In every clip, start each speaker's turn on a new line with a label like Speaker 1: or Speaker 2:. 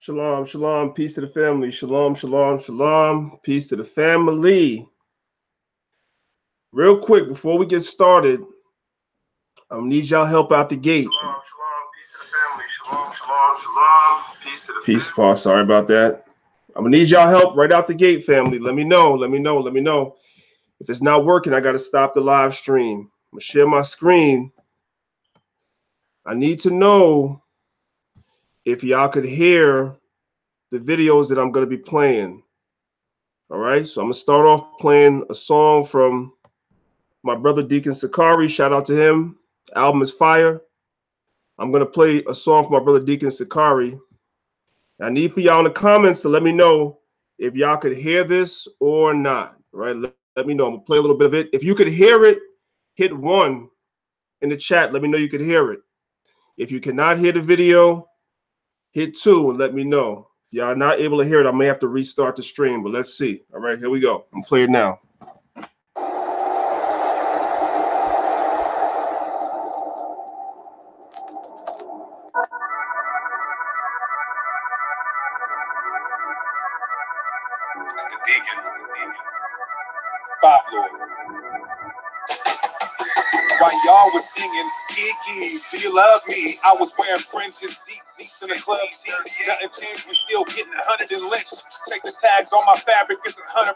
Speaker 1: Shalom, shalom, peace to the family. Shalom, shalom, shalom, peace to the family. Real quick, before we get started, I need y'all help out the gate. Shalom, shalom, peace to the family. Shalom, shalom, shalom, peace to the peace, Paul. Sorry about that. I'm gonna need y'all help right out the gate, family. Let me know. If it's not working, I gotta stop the live stream. I'm gonna share my screen. I need to know if y'all could hear the videos that I'm going to be playing. All right, so I'm going to start off playing a song from my brother Deacon Sakari. Shout out to him. The album is fire. I'm going to play a song from my brother Deacon Sakari. I need for y'all in the comments to let me know if y'all could hear this or not. All right, let me know. I'm going to play a little bit of it. If you could hear it, hit 1 in the chat. Let me know you could hear it. If you cannot hear the video, hit 2 and let me know. If y'all not able to hear it, I may have to restart the stream, but let's see. All right, here we go. I'm playing now.
Speaker 2: Mr. Deacon. Bob Lord. While y'all was singing Kiki, do you love me? I was wearing fringes, seats in the club team. Nothing changed, we still getting 100 and lynched. Check the tags on my fabric, it's 100%.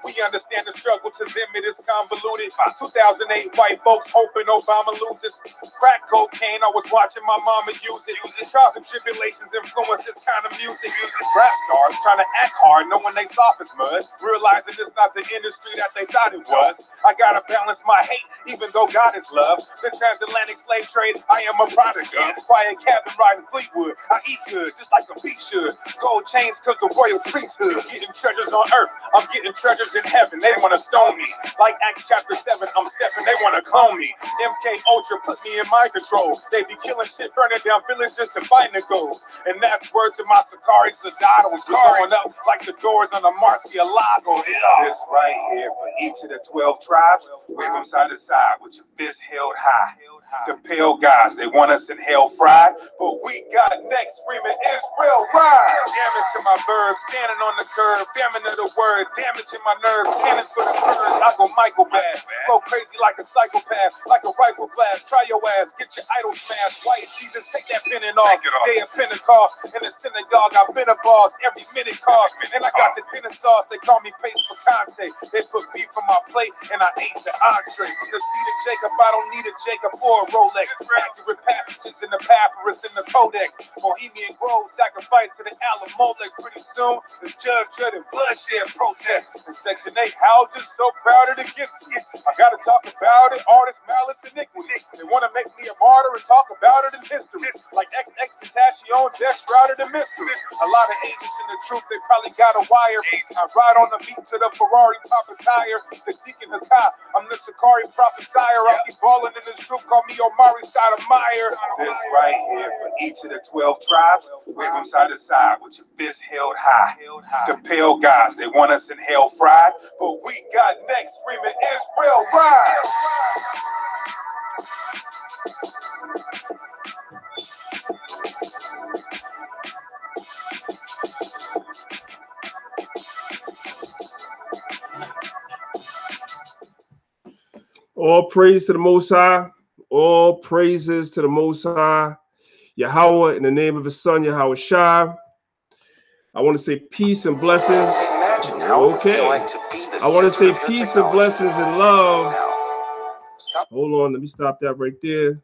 Speaker 2: We understand the struggle, to them it is convoluted. 2008 white folks hoping Obama loses. Crack cocaine, I was watching my mama use it. Trials and tribulations influence this kind of music. Rap stars trying to act hard, knowing they soft as mud. Realizing it's not the industry that they thought it was. I gotta balance my hate, even though God is love. The transatlantic slave trade, I am a product of. Quiet cabin riding Fleetwood, I eat good, just like a bee should. Gold chains cause the royal priesthood. Getting treasures on earth, I'm getting treasures in heaven. They wanna stone me, like Acts chapter 7, I'm stepping, they wanna clone me. MK Ultra put me in mind control. They be killing shit, burning down villages to find the gold. And that's word to my Sakari Sadados. We're going up like the doors on the Marcialago. This right here for each of the 12 tribes. Wave them side to side with your fist held high. The pale guys, they want us in hell fried, but we got next screaming Israel rise. Damage to my verbs, standing on the curb, famine of the word, damaging my nerves, cannons for the birds. I go Michael bad, flow crazy like a psychopath, like a rifle blast. Try your ass, get your idol smashed. White Jesus, take that pennant off. Day of Pentecost, in the synagogue, I've been a boss. Every minute cost, and I got the dinner sauce. They call me Pace for Conte. They put beef on my plate, and I ate the entree. The seed of Jacob, I don't need a Jacob or a Rolex. Accurate passages in the papyrus in the codex. Bohemian Grove, sacrifice to the Alamolech. Pretty soon, the judge dreaded bloodshed protest. In Section 8 houses, so proud of the gifts. I gotta talk about it, artist malice iniquity. They wanna make me a martyr and talk about it in history. Like XX Tentacion, death shrouded in mystery. A lot of agents in the truth, they probably got a wire. I ride on the beat to the Ferrari, pop a tire. The Deacon Hakai, I'm the Sakari prophesier. I'll be balling in this group, call me Omari Stoudemire. This right here for each of the 12 tribes. Wave them side to side with your fist held high. The pale guys, they want us in hell fried, but we got next screaming Israel rise.
Speaker 1: All praise to the Most High. All praises to the Most High. Yahweh, in the name of his son, Yahweh Shai. I want to say peace and blessings. Okay. I want to say peace and blessings and love. Hold on, let me stop that right there.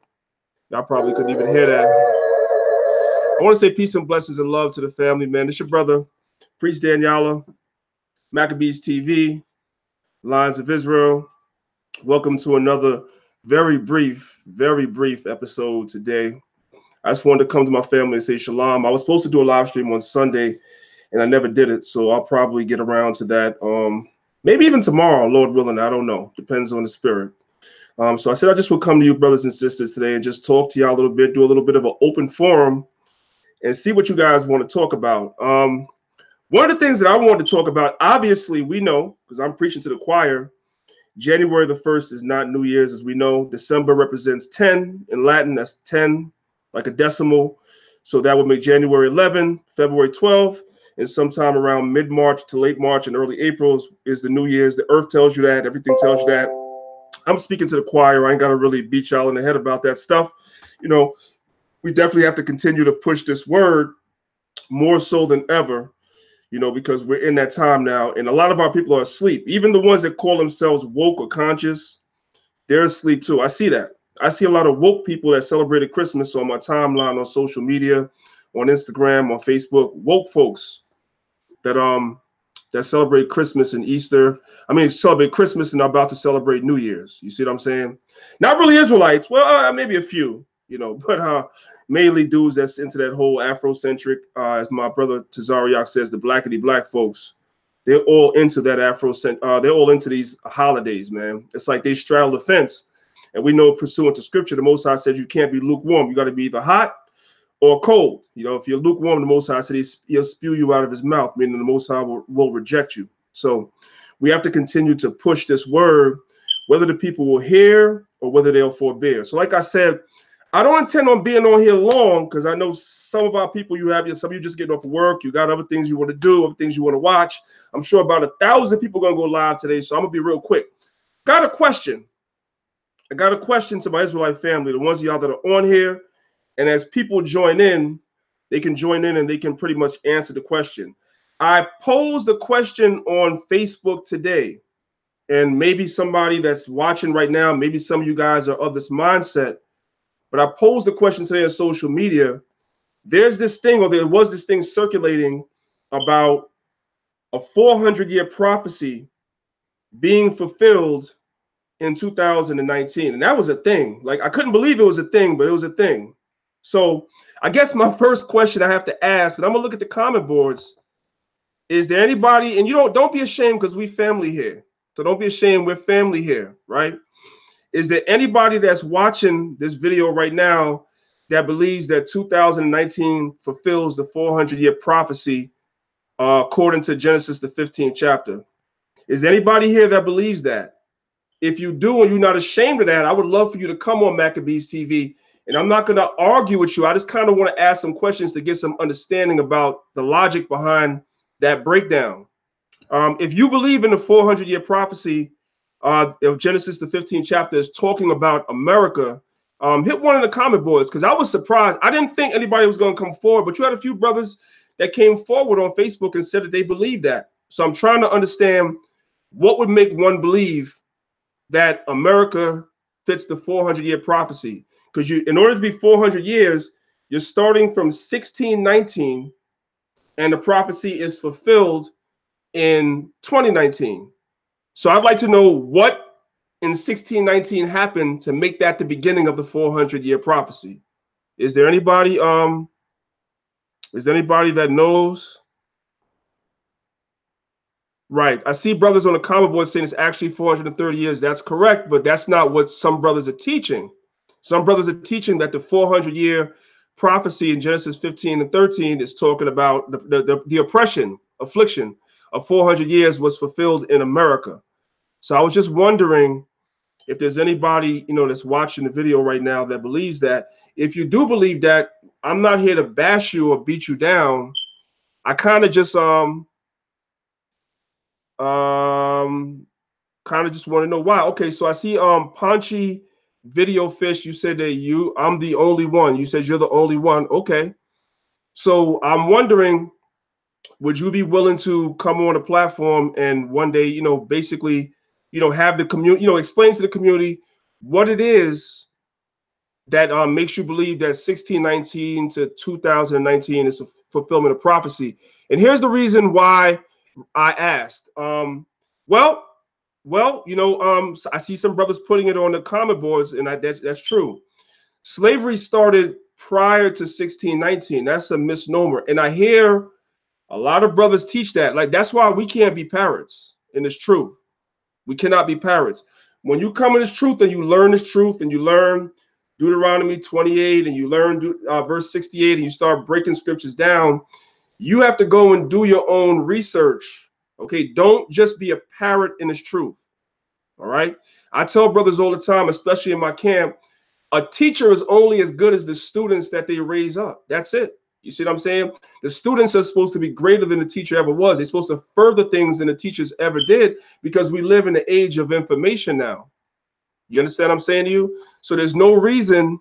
Speaker 1: Y'all probably couldn't even hear that. I want to say peace and blessings and love to the family, man. It's your brother, Priest Danyaahla, Maccabeestv, Lions of Israel. Welcome to another very brief episode today. I just wanted to come to my family and say shalom. I was supposed to do a live stream on Sunday, and I never did it, so I'll probably get around to that. Maybe even tomorrow, Lord willing. I don't know. Depends on the spirit. So I said I just would come to you, brothers and sisters, today and just talk to y'all a little bit, do a little bit of an open forum, and see what you guys want to talk about. One of the things that I wanted to talk about, obviously, we know, because I'm preaching to the choir, January the 1st is not New Year's, as we know. December represents 10 in Latin. That's 10, like a decimal. So that would make January 11, February 12th, and sometime around mid-March to late March and early April is the New Year's. The earth tells you that. Everything tells you that. I'm speaking to the choir. I ain't got to really beat y'all in the head about that stuff. You know, we definitely have to continue to push this word more so than ever, you know, because we're in that time now. And a lot of our people are asleep. Even the ones that call themselves woke or conscious, they're asleep too. I see that. I see a lot of woke people that celebrated Christmas on my timeline, on social media, on Instagram, on Facebook. Woke folks that celebrate Christmas and Easter. I mean, celebrate Christmas and are about to celebrate New Year's. You see what I'm saying? Not really Israelites. Well, maybe a few, you know, but mainly dudes that's into that whole Afrocentric, as my brother Tazariak says, the blackity black folks. They're all into that they're all into these holidays, man. It's like they straddle the fence. And we know, pursuant to scripture, the Most High said you can't be lukewarm. You got to be either hot or cold. You know, if you're lukewarm, the Most High said he'll spew you out of his mouth, meaning the Most High will reject you. So we have to continue to push this word, whether the people will hear or whether they'll forbear. So like I said, I don't intend on being on here long because I know some of our people, some of you just getting off of work, you got other things you want to do, other things you want to watch. I'm sure about 1,000 people are going to go live today, so I'm going to be real quick. Got a question. I got a question to my Israelite family, the ones of y'all that are on here. And as people join in, they can join in and they can pretty much answer the question. I posed a question on Facebook today, and maybe somebody that's watching right now, maybe some of you guys are of this mindset, but I posed the question today on social media. There's this thing, or there was this thing circulating about a 400-year prophecy being fulfilled in 2019. And that was a thing. Like, I couldn't believe it was a thing, but it was a thing. So I guess my first question I have to ask, and I'm gonna look at the comment boards, is there anybody, and you don't be ashamed because we family here. So don't be ashamed, we're family here, right? Is there anybody that's watching this video right now that believes that 2019 fulfills the 400-year prophecy according to Genesis, the 15th chapter? Is there anybody here that believes that? If you do and you're not ashamed of that, I would love for you to come on Maccabeestv. And I'm not going to argue with you. I just kind of want to ask some questions to get some understanding about the logic behind that breakdown. If you believe in the 400-year prophecy of Genesis, the 15th chapter, is talking about America, hit one of the comment boards, because I was surprised. I didn't think anybody was going to come forward, but you had a few brothers that came forward on Facebook and said that they believe that. So I'm trying to understand what would make one believe that America fits the 400-year prophecy. Because in order to be 400 years, you're starting from 1619, and the prophecy is fulfilled in 2019. So I'd like to know what in 1619 happened to make that the beginning of the 400-year prophecy. Is there anybody that knows? Right. I see brothers on the comment board saying it's actually 430 years. That's correct, but that's not what some brothers are teaching. Some brothers are teaching that the 400-year prophecy in Genesis 15 and 13 is talking about the oppression, affliction of 400 years was fulfilled in America. So I was just wondering if there's anybody, you know, that's watching the video right now that believes that. If you do believe that, I'm not here to bash you or beat you down. I kind of just kind of just want to know why. Okay, so I see Ponchi Video Fish, you said that I'm the only one. You said you're the only one. Okay. So I'm wondering, would you be willing to come on a platform and one day, you know, basically, you know, have the community, you know, explain to the community what it is that makes you believe that 1619 to 2019 is a fulfillment of prophecy. And here's the reason why I asked. Well, you know, I see some brothers putting it on the comment boards, and that's true. Slavery started prior to 1619. That's a misnomer. And I hear a lot of brothers teach that. Like, that's why we can't be parrots in this truth. We cannot be parrots. When you come in this truth and you learn this truth and you learn Deuteronomy 28 and you learn verse 68 and you start breaking scriptures down, you have to go and do your own research. Okay, don't just be a parrot in this truth. All right. I tell brothers all the time, especially in my camp, A teacher is only as good as the students that they raise up. That's it. You see what I'm saying? The students are supposed to be greater than the teacher ever was. They're supposed to further things than the teachers ever did, because we live in the age of information now. You understand what I'm saying to you? So there's no reason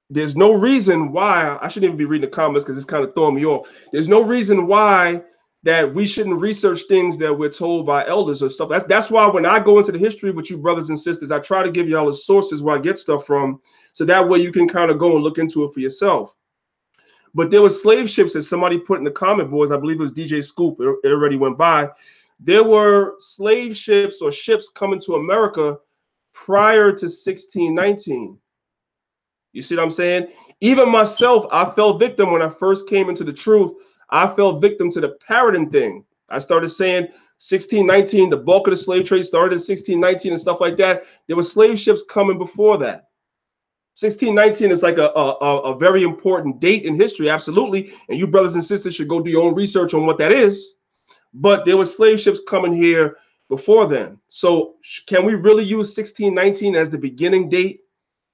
Speaker 1: why I shouldn't even be reading the comments, because it's kind of throwing me off. There's no reason why that we shouldn't research things that we're told by elders or stuff. That's why when I go into the history with you brothers and sisters, I try to give y'all the sources where I get stuff from, so that way you can kind of go and look into it for yourself. But there were slave ships that somebody put in the comment boards. I believe it was DJ Scoop. It already went by. There were slave ships or ships coming to America prior to 1619. You see what I'm saying? Even myself, I fell victim when I first came into the truth. I fell victim to the parroting thing. I started saying 1619, the bulk of the slave trade started in 1619 and stuff like that. There were slave ships coming before that. 1619 is like a very important date in history, absolutely. And you brothers and sisters should go do your own research on what that is. But there were slave ships coming here before then. So can we really use 1619 as the beginning date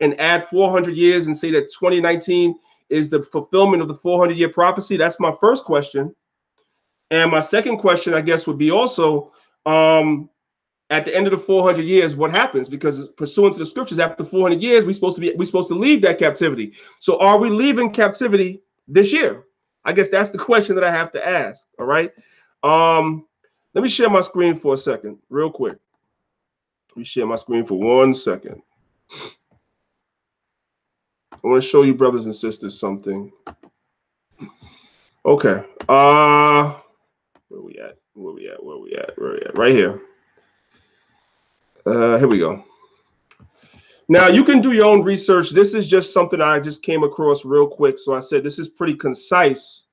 Speaker 1: and add 400 years and say that 2019 is the fulfillment of the 400-year prophecy? That's my first question. And my second question, I guess, would be also, at the end of the 400 years, what happens? Because pursuant to the scriptures, after 400 years, we're supposed to leave that captivity. So are we leaving captivity this year? I guess that's the question that I have to ask. All right. Let me share my screen for a second, real quick. Let me share my screen for 1 second. I want to show you brothers and sisters something. Okay. Where we at? Right here. Here we go. Now you can do your own research. This is just something I just came across real quick. So I said this is pretty concise.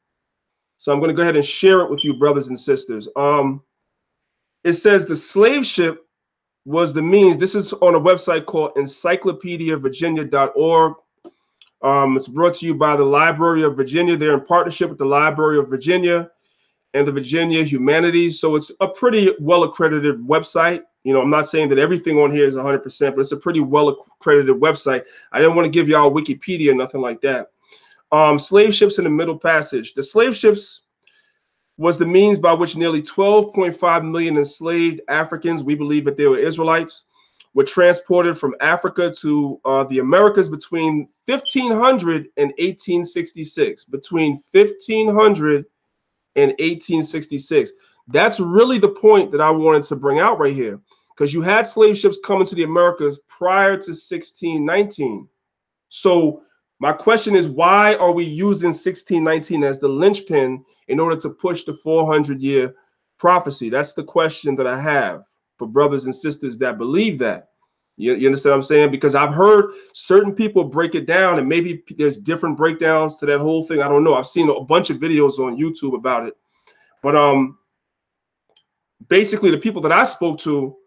Speaker 1: So I'm going to go ahead and share it with you, brothers and sisters. It says the slave ship was the means. This is on a website called encyclopediavirginia.org. It's brought to you by the Library of Virginia. They're in partnership with the Library of Virginia and the Virginia Humanities. So it's a pretty well-accredited website. You know, I'm not saying that everything on here is 100%, but it's a pretty well-accredited website. I didn't want to give y'all Wikipedia, nothing like that. Slave ships in the Middle Passage. The slave ships was the means by which nearly 12.5 million enslaved Africans, we believe that they were Israelites, were transported from Africa to the Americas between 1500 and 1866. Between 1500 and 1866. That's really the point that I wanted to bring out right here, because you had slave ships coming to the Americas prior to 1619. So my question is, why are we using 1619 as the linchpin in order to push the 400-year prophecy? That's the question that I have for brothers and sisters that believe that. You understand what I'm saying? Because I've heard certain people break it down, and maybe there's different breakdowns to that whole thing. I don't know. I've seen a bunch of videos on YouTube about it. But basically, the people that I spoke to,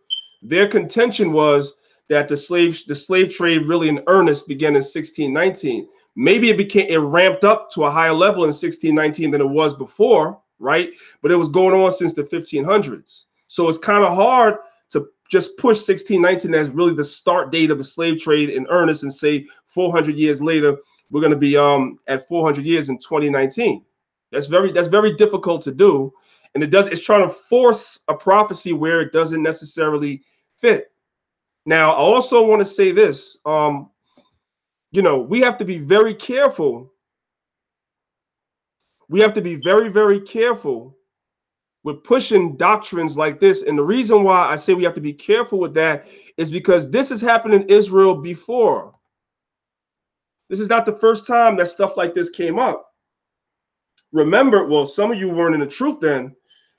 Speaker 1: their contention was that the slave trade really in earnest began in 1619. Maybe it ramped up to a higher level in 1619 than it was before, right? But it was going on since the 1500s. So it's kind of hard to just push 1619 as really the start date of the slave trade in earnest and say 400 years later we're going to be at 400 years in 2019. That's very difficult to do, and it's trying to force a prophecy where it doesn't necessarily fit. Now, I also want to say this, you know, we have to be very careful. We have to be very, very careful with pushing doctrines like this. And the reason why I say we have to be careful with that is because this has happened in Israel before. This is not the first time that stuff like this came up. Remember, well, some of you weren't in the truth then,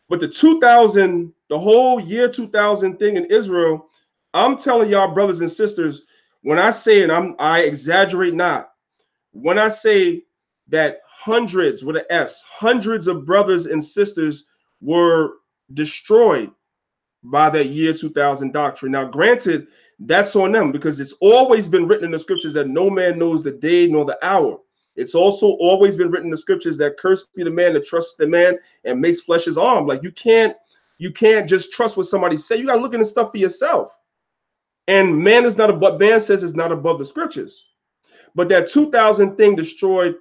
Speaker 1: but the whole year 2000 thing in Israel, I'm telling y'all, brothers and sisters, when I say it, I exaggerate not. When I say that hundreds with an S, hundreds of brothers and sisters were destroyed by that year 2000 doctrine. Now, granted, that's on them, because it's always been written in the scriptures that no man knows the day nor the hour. It's also always been written in the scriptures that cursed be the man that trusts the man and makes flesh his arm. Like you can't just trust what somebody say. You got to look into stuff for yourself. And man is not above, man says is not above the scriptures. But that 2000 thing destroyed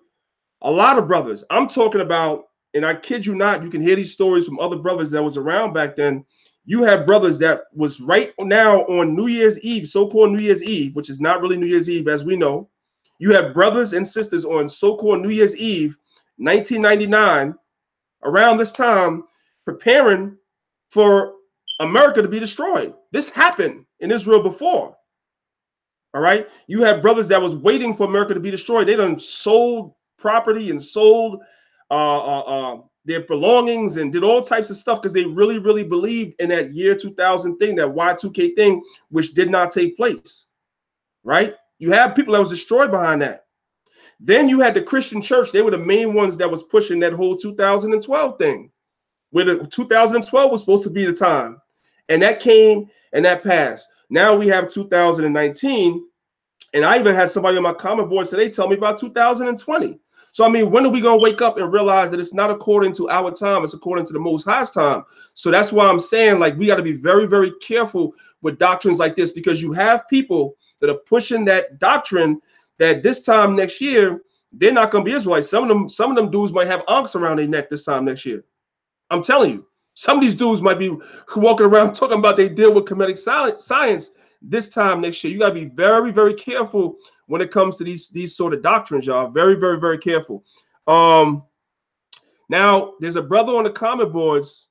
Speaker 1: a lot of brothers. I'm talking about, and I kid you not, you can hear these stories from other brothers that was around back then. You have brothers that was right now on New Year's Eve, so-called New Year's Eve, which is not really New Year's Eve as we know. You have brothers and sisters on so-called New Year's Eve, 1999, around this time, preparing for America to be destroyed. This happened in Israel before. All right. You have brothers that was waiting for America to be destroyed. They done sold property and sold their belongings and did all types of stuff because they really, really believed in that year 2000 thing, that Y2K thing, which did not take place. Right. You have people that was destroyed behind that. Then you had the Christian church. They were the main ones that was pushing that whole 2012 thing, where the 2012 was supposed to be the time. And that came and that passed. Now we have 2019. And I even had somebody on my comment board today tell me about 2020. So, I mean, when are we going to wake up and realize that it's not according to our time, it's according to the Most High's time? So that's why I'm saying, like, we got to be very, very careful with doctrines like this, because you have people that are pushing that doctrine that this time next year, they're not going to be Israelites. Some of them dudes might have ankhs around their neck this time next year. I'm telling you, some of these dudes might be walking around talking about they deal with Kemetic science this time next year. You got to be very, very careful when it comes to these sort of doctrines, y'all. Very, very, very careful. Now, there's a brother on the comment boards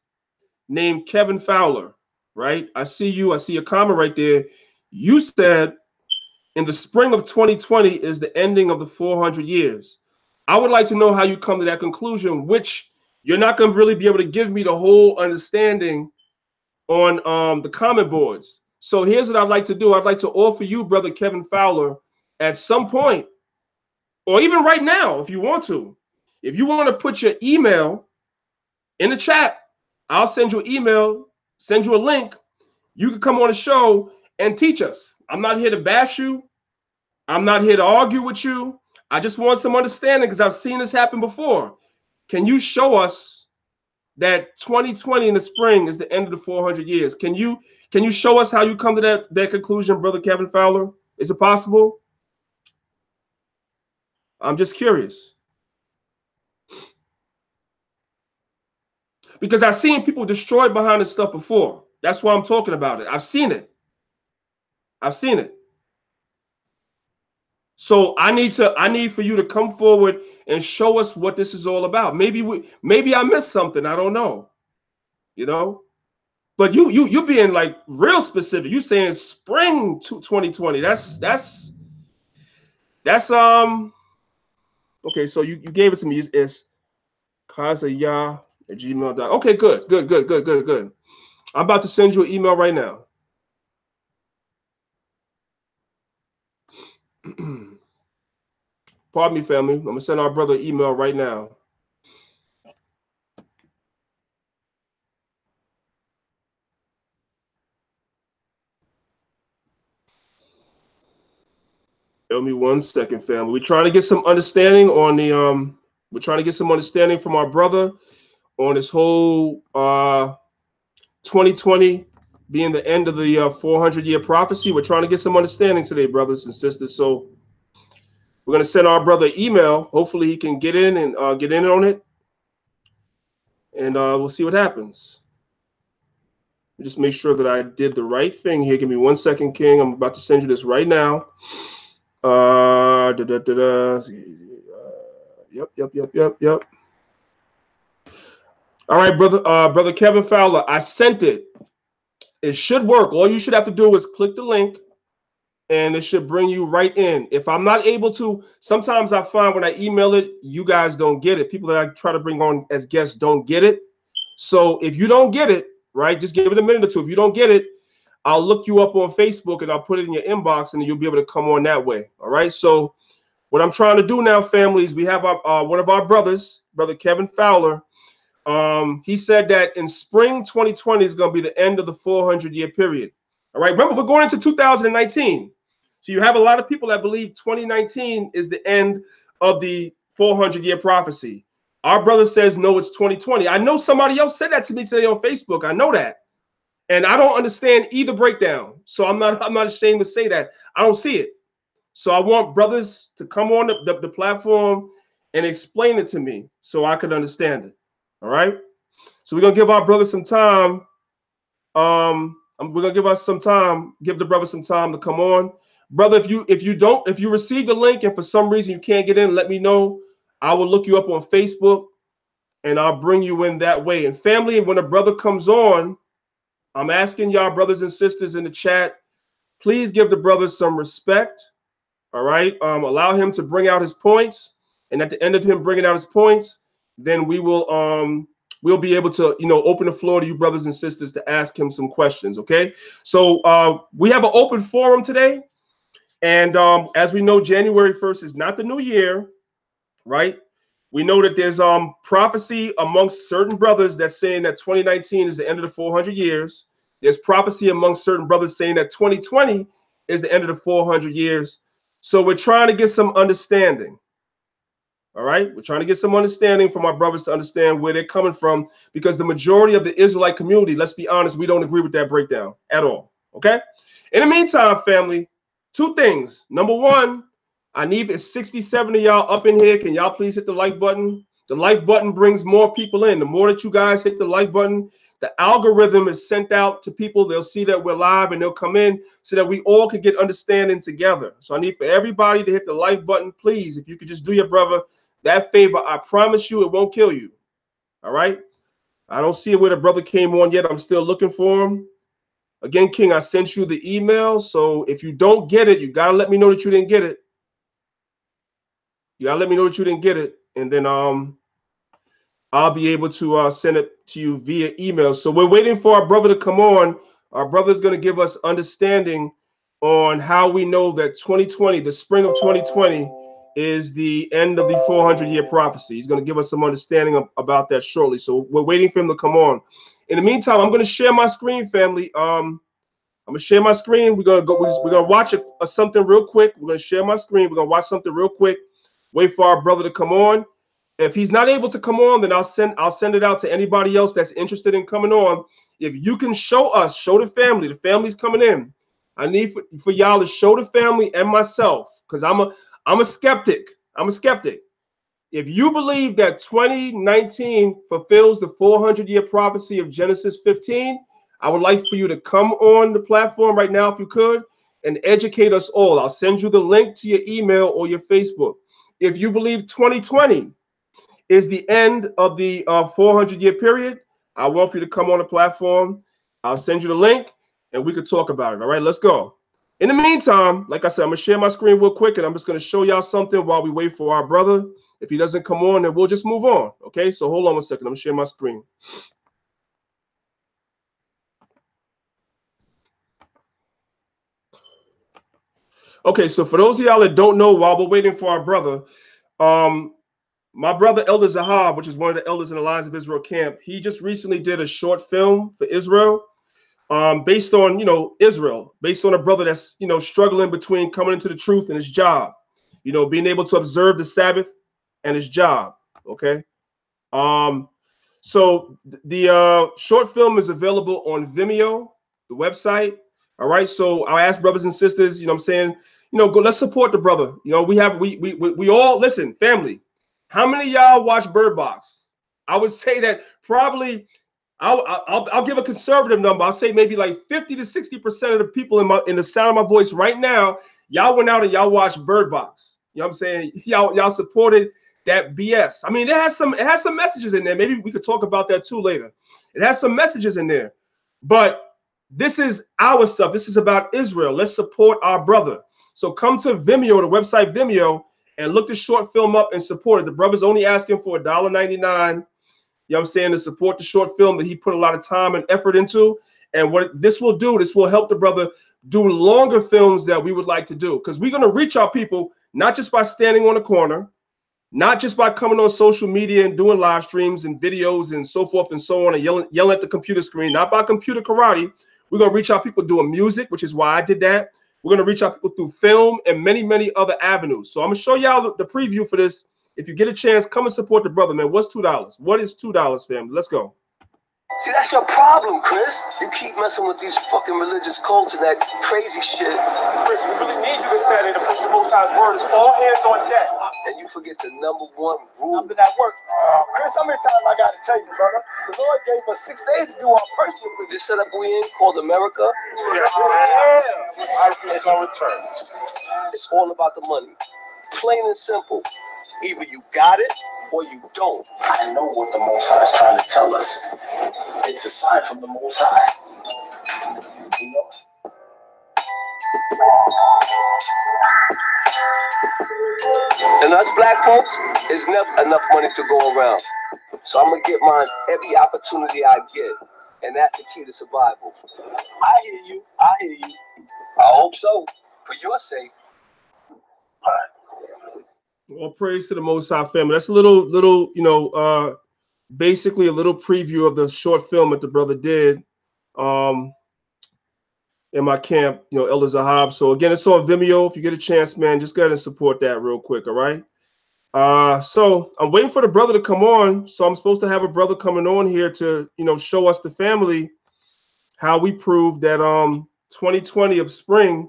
Speaker 1: named Kevin Fowler, right? I see you. I see your comment right there. You said in the spring of 2020 is the ending of the 400 years. I would like to know how you come to that conclusion, which you're not going to really be able to give me the whole understanding on the comment boards. So here's what I'd like to do. I'd like to offer you, brother Kevin Fowler, at some point, or even right now, if you want to put your email in the chat, I'll send you an email, send you a link. You can come on the show and teach us. I'm not here to bash you. I'm not here to argue with you. I just want some understanding because I've seen this happen before. Can you show us that 2020 in the spring is the end of the 400 years? Can you show us how you come to that conclusion, brother Kevin Fowler? Is it possible? I'm just curious. Because I've seen people destroyed behind this stuff before. That's why I'm talking about it. I've seen it. I've seen it. So I need for you to come forward and show us what this is all about. Maybe I missed something. I don't know. You know? But you being like real specific. You saying spring 2020. That's okay. So you gave it to me. It's kazaya@gmail.com. Okay, good. I'm about to send you an email right now. Pardon me, family. I'm gonna send our brother an email right now. Give me 1 second, family. We're trying to get some understanding on the we're trying to get some understanding from our brother on this whole 2020 being the end of the 400-year prophecy. We're trying to get some understanding today, brothers and sisters. So we're going to send our brother an email. Hopefully he can get in and get in on it. And we'll see what happens. Just make sure that I did the right thing here. Give me 1 second, King. I'm about to send you this right now. Yep. All right, brother Kevin Fowler, I sent it. It should work. All you should have to do is click the link, and it should bring you right in. If I'm not able to, sometimes I find when I email it, you guys don't get it. People that I try to bring on as guests don't get it. So if you don't get it, right, just give it a minute or two. If you don't get it, I'll look you up on Facebook and I'll put it in your inbox, and then you'll be able to come on that way. All right. So what I'm trying to do now, families, we have one of our brothers, brother Kevin Fowler. He said that in spring 2020 is going to be the end of the 400-year period. All right. Remember, we're going into 2019. So you have a lot of people that believe 2019 is the end of the 400-year prophecy. Our brother says, no, it's 2020. I know somebody else said that to me today on Facebook. I know that. And I don't understand either breakdown. So I'm not ashamed to say that. I don't see it. So I want brothers to come on the platform and explain it to me so I could understand it. All right. So we're gonna give our brothers some time. We're gonna give us some time, give the brother some time to come on. Brother, if you receive the link and for some reason you can't get in, let me know. I will look you up on Facebook and I'll bring you in that way. And family, when a brother comes on, I'm asking y'all brothers and sisters in the chat, please give the brother some respect. All right. Allow him to bring out his points. And at the end of him bringing out his points, then we'll be able to, open the floor to you brothers and sisters to ask him some questions. Okay. So we have an open forum today. And as we know, January 1st is not the new year, right? We know that there's prophecy amongst certain brothers that's saying that 2019 is the end of the 400 years. There's prophecy amongst certain brothers saying that 2020 is the end of the 400 years. So we're trying to get some understanding. All right. We're trying to get some understanding from our brothers to understand where they're coming from, because the majority of the Israelite community, let's be honest, we don't agree with that breakdown at all. Okay. In the meantime, family, two things. Number one, I need 67 of y'all up in here. Can y'all please hit the like button? The like button brings more people in. The more that you guys hit the like button, the algorithm is sent out to people. They'll see that we're live and they'll come in so that we all can get understanding together. So I need for everybody to hit the like button, please. If you could just do your brother that favor, I promise you it won't kill you. All right. I don't see where the brother came on yet. I'm still looking for him. Again, King, I sent you the email. So if you don't get it, you got to let me know that you didn't get it. You got to let me know that you didn't get it. And then I'll be able to send it to you via email. So we're waiting for our brother to come on. Our brother's going to give us understanding on how we know that 2020, the spring of 2020, is the end of the 400-year prophecy. He's going to give us some understanding about that shortly. So we're waiting for him to come on. In the meantime, I'm going to share my screen, family. I'm going to share my screen. We're going to watch something real quick. We're going to share my screen. We're going to watch something real quick. Wait for our brother to come on. If he's not able to come on, then I'll send it out to anybody else that's interested in coming on. If you can show the family, the family's coming in. I need for y'all to show the family and myself, because I'm a skeptic. I'm a skeptic. If you believe that 2019 fulfills the 400-year prophecy of Genesis 15, I would like for you to come on the platform right now, if you could, and educate us all. I'll send you the link to your email or your Facebook. If you believe 2020 is the end of the 400-year period, I want for you to come on the platform. I'll send you the link and we could talk about it. All right, let's go. In the meantime, like I said, I'm going to share my screen real quick and I'm just going to show y'all something while we wait for our brother. If he doesn't come on, then we'll just move on. Okay, so hold on a second. I'm going to share my screen. Okay, so for those of y'all that don't know, while we're waiting for our brother, my brother Elder Zahab, which is one of the elders in the Lions of Israel camp, he just recently did a short film for Israel, based on, Israel, based on a brother that's, struggling between coming into the truth and his job, being able to observe the Sabbath and his job. Okay. So the short film is available on Vimeo, the website. All right. So I ask brothers and sisters, I'm saying, go, let's support the brother. We all listen, family. How many of y'all watch Bird Box? I would say that probably I'll give a conservative number. I'll say maybe like 50 to 60% of the people in the sound of my voice right now, y'all went out and y'all watched Bird Box. You know what I'm saying? Y'all supported that BS. I mean, it has some messages in there. Maybe we could talk about that too later. It has some messages in there. But this is our stuff. This is about Israel. Let's support our brother. So come to Vimeo, the website Vimeo, and look the short film up and support it. The brother's only asking for $1.99. You know what I'm saying, to support the short film that he put a lot of time and effort into. And what this will do, this will help the brother do longer films that we would like to do. Because we're going to reach our people, not just by standing on the corner, not just by coming on social media and doing live streams and videos and so forth and so on and yelling at the computer screen, not by computer karate. We're going to reach our people doing music, which is why I did that. We're going to reach out people through film and many, many other avenues. So I'm going to show y'all the preview for this. If you get a chance, come and support the brother, man. What's $2? What is $2, family? Let's go.
Speaker 3: See, that's your problem, Chris. You keep messing with these fucking religious cults and that crazy shit.
Speaker 2: Chris, we really need you this Saturday to push the Most High's word. It's all hands on deck.
Speaker 3: And you forget the #1 rule.
Speaker 2: I've been at work. Chris, how many times I gotta tell you, brother? The Lord gave us 6 days to do our personal business.
Speaker 3: This setup we in called America,
Speaker 2: Yeah.
Speaker 3: It's on return. It's all about the money. Plain and simple. Either you got it or you don't.
Speaker 4: I know what the Most High is trying to tell us. It's a sign from the Most High. You know?
Speaker 3: And us black folks, there's never enough money to go around. So I'm gonna get mine every opportunity I get. And that's the key to survival.
Speaker 4: I hear you. I hear you.
Speaker 3: I hope so. For your sake.
Speaker 1: All praise to the Most High family. That's a little, you know, basically a little preview of the short film that the brother did in my camp, you know, Elder Zahab. So again, it's on Vimeo. If you get a chance, man, just go ahead and support that real quick, all right? So I'm waiting for the brother to come on. So I'm supposed to have a brother coming on here to, you know, show us the family how we prove that 2020 of spring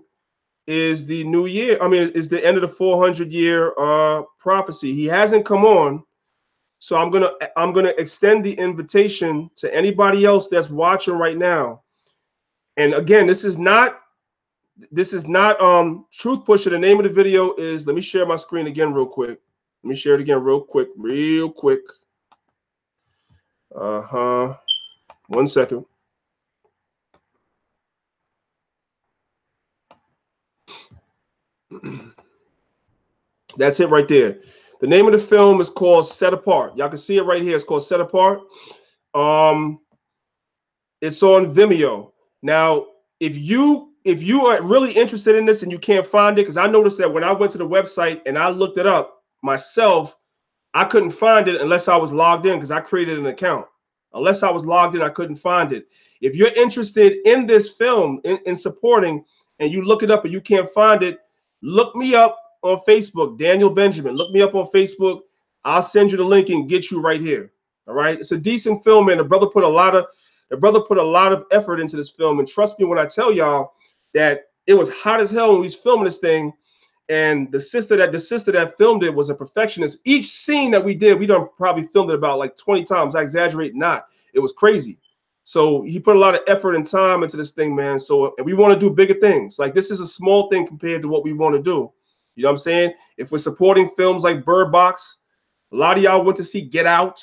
Speaker 1: is the new year. I mean, is the end of the 400-year prophecy. He hasn't come on, so I'm gonna extend the invitation to anybody else that's watching right now. And again, this is not Truth Pusher. The name of the video is, let me share my screen again real quick. Let me share it again real quick. 1 second. That's it right there. The name of the film is called Set Apart. Y'all can see it right here. It's called Set Apart. It's on Vimeo. Now, if you are really interested in this and you can't find it, because I noticed that when I went to the website and I looked it up myself, I couldn't find it unless I was logged in, because I created an account. Unless I was logged in, I couldn't find it. If you're interested in this film, in supporting, and you look it up and you can't find it, look me up on Facebook, Daniel Benjamin. Look me up on Facebook. I'll send you the link and get you right here. All right. It's a decent film, and the brother put a lot of effort into this film. And trust me when I tell y'all that it was hot as hell when we was filming this thing. And the sister that filmed it was a perfectionist. Each scene that we did, we done probably filmed it about like 20 times. I exaggerate not. It was crazy. So he put a lot of effort and time into this thing, man. So, and we want to do bigger things. Like, this is a small thing compared to what we want to do. You know what I'm saying? If we're supporting films like Bird Box, a lot of y'all went to see Get Out.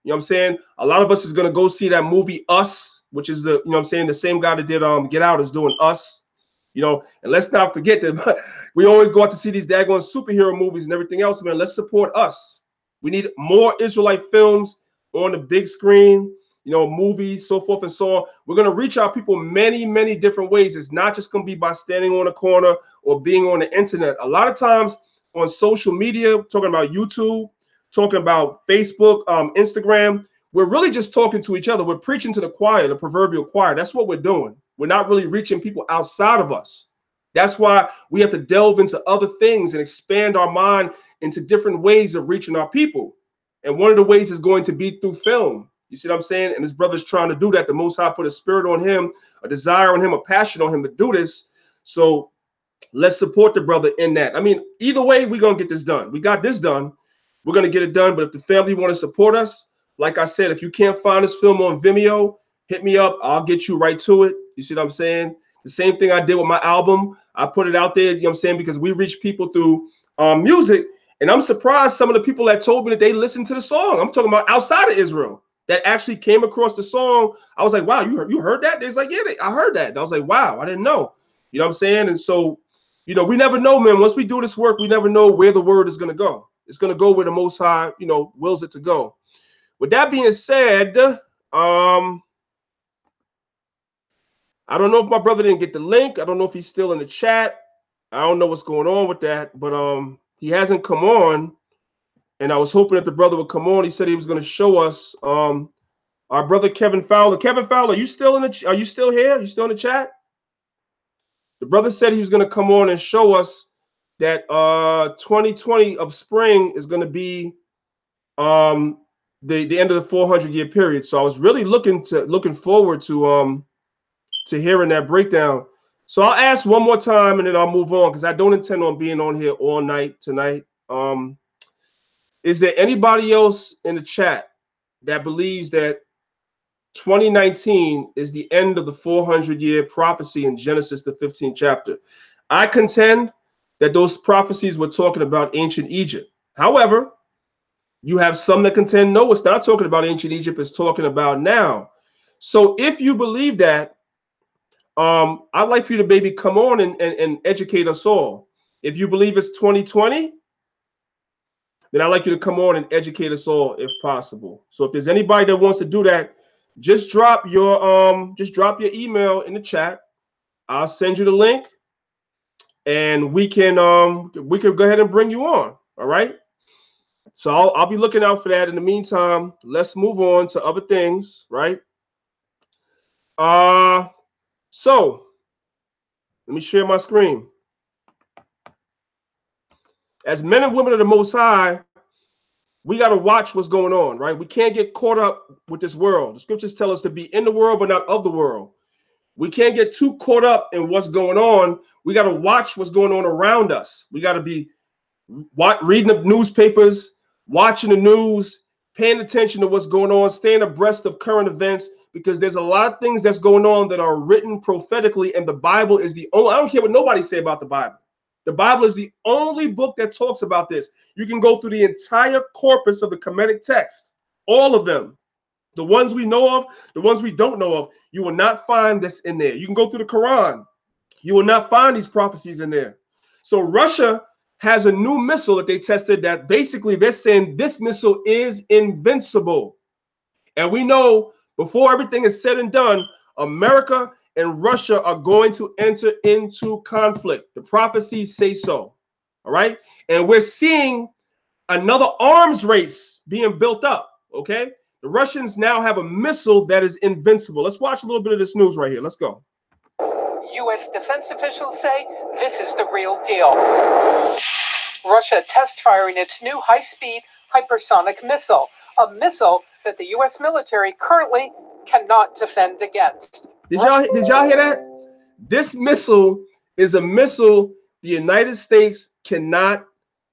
Speaker 1: You know what I'm saying? A lot of us is going to go see that movie Us, which is the, you know what I'm saying, the same guy that did Get Out is doing Us. You know, and let's not forget that we always go out to see these daggone superhero movies and everything else, man. Let's support us. We need more Israelite films on the big screen, you know, movies, so forth and so on. We're going to reach our people many, many different ways. It's not just going to be by standing on a corner or being on the internet. A lot of times on social media, talking about YouTube, talking about Facebook, Instagram, we're really just talking to each other. We're preaching to the choir, the proverbial choir. That's what we're doing. We're not really reaching people outside of us. That's why we have to delve into other things and expand our mind into different ways of reaching our people. And one of the ways is going to be through film. You see what I'm saying? And his brother's trying to do that. The Most High put a spirit on him, a desire on him, a passion on him to do this. So let's support the brother in that. I mean, either way, we're going to get this done. We got this done. We're going to get it done. But if the family want to support us, like I said, if you can't find this film on Vimeo, hit me up. I'll get you right to it. You see what I'm saying? The same thing I did with my album. I put it out there, you know what I'm saying, because we reach people through music. And I'm surprised some of the people that told me that they listened to the song. I'm talking about outside of Israel that actually came across the song. I was like, wow, you heard that? They was like, yeah, I heard that. And I was like, wow, I didn't know. You know what I'm saying? And so, you know, we never know, man. Once we do this work, we never know where the word is going to go. It's going to go where the Most High, you know, wills it to go. With that being said, I don't know if my brother didn't get the link. I don't know if he's still in the chat. I don't know what's going on with that, but he hasn't come on, and I was hoping that the brother would come on. He said he was going to show us our brother Kevin Fowler. Kevin Fowler, are you still here? Are you still in the chat? The brother said he was going to come on and show us that 2020 of spring is going to be the end of the 400-year period. So I was really looking forward to hearing that breakdown. So I'll ask one more time and then I'll move on because I don't intend on being on here all night tonight. Is there anybody else in the chat that believes that 2019 is the end of the 400-year prophecy in Genesis, the 15th chapter? I contend that those prophecies were talking about ancient Egypt. However, you have some that contend, no, it's not talking about ancient Egypt, it's talking about now. So if you believe that, I'd like for you to maybe come on and educate us all. If you believe it's 2020, then I'd like you to come on and educate us all if possible. So if there's anybody that wants to do that, just drop your email in the chat. I'll send you the link and we can go ahead and bring you on. All right. So I'll be looking out for that. In the meantime, let's move on to other things, right? So let me share my screen. As men and women of the Most High, we got to watch what's going on, right? We can't get caught up with this world. The scriptures tell us to be in the world, but not of the world. We can't get too caught up in what's going on. We got to watch what's going on around us. We got to be reading the newspapers, watching the news, paying attention to what's going on, staying abreast of current events, because there's a lot of things that's going on that are written prophetically, and the Bible is the only, I don't care what nobody say about the Bible. The Bible is the only book that talks about this. You can go through the entire corpus of the Kemetic text, all of them. The ones we know of, the ones we don't know of, you will not find this in there. You can go through the Quran. You will not find these prophecies in there. So Russia has a new missile that they tested that basically they're saying this missile is invincible. And we know before everything is said and done, America and Russia are going to enter into conflict. The prophecies say so. All right. And we're seeing another arms race being built up. Okay. The Russians now have a missile that is invincible. Let's watch a little bit of this news right here. Let's go.
Speaker 5: U.S. defense officials say this is the real deal. Russia test firing its new high-speed hypersonic missile, a missile that the U.S. military currently cannot defend against.
Speaker 1: Did y'all hear that? This missile is a missile the United States cannot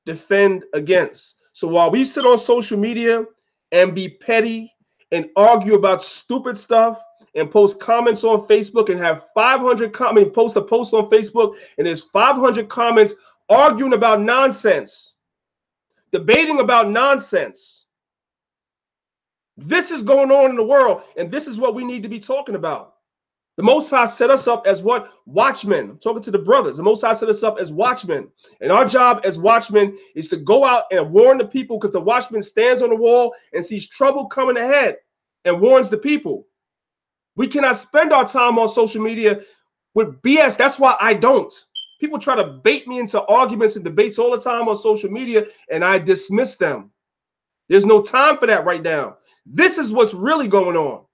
Speaker 1: defend against. So while we sit on social media and be petty and argue about stupid stuff and post comments on Facebook and have 500 comments, post a post on Facebook and there's 500 comments arguing about nonsense, debating about nonsense. This is going on in the world, and this is what we need to be talking about. The Most High set us up as what? Watchmen. I'm talking to the brothers. The Most High set us up as watchmen. And our job as watchmen is to go out and warn the people, because the watchman stands on the wall and sees trouble coming ahead and warns the people. We cannot spend our time on social media with BS. That's why I don't. People try to bait me into arguments and debates all the time on social media, and I dismiss them. There's no time for that right now. This is what's really going on.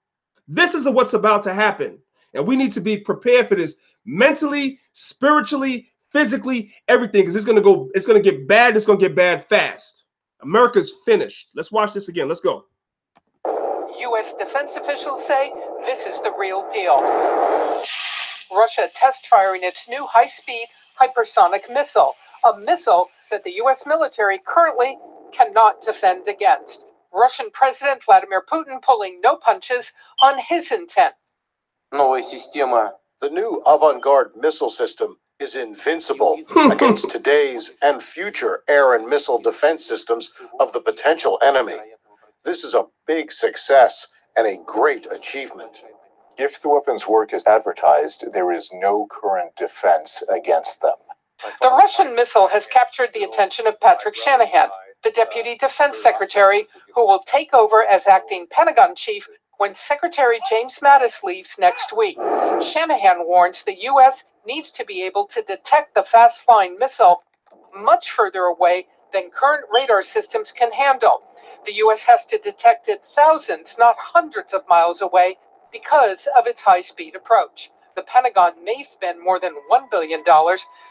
Speaker 1: This is what's about to happen. And we need to be prepared for this mentally, spiritually, physically, everything, because it's going to get bad. It's going to get bad fast. America's finished. Let's watch this again. Let's go.
Speaker 5: U.S. defense officials say this is the real deal. Russia test firing its new high-speed hypersonic missile, a missile that the U.S. military currently cannot defend against. Russian President Vladimir Putin pulling no punches on his intent.
Speaker 6: The new avant-garde missile system is invincible against today's and future air and missile defense systems of the potential enemy. This is a big success and a great achievement.
Speaker 7: If the weapons work as advertised, there is no current defense against them.
Speaker 5: The Russian missile has captured the attention of Patrick Shanahan, the Deputy Defense Secretary, who will take over as acting Pentagon Chief when Secretary James Mattis leaves next week. Shanahan warns the U.S. needs to be able to detect the fast-flying missile much further away than current radar systems can handle. The U.S. has to detect it thousands, not hundreds of miles away because of its high-speed approach. The Pentagon may spend more than $1 billion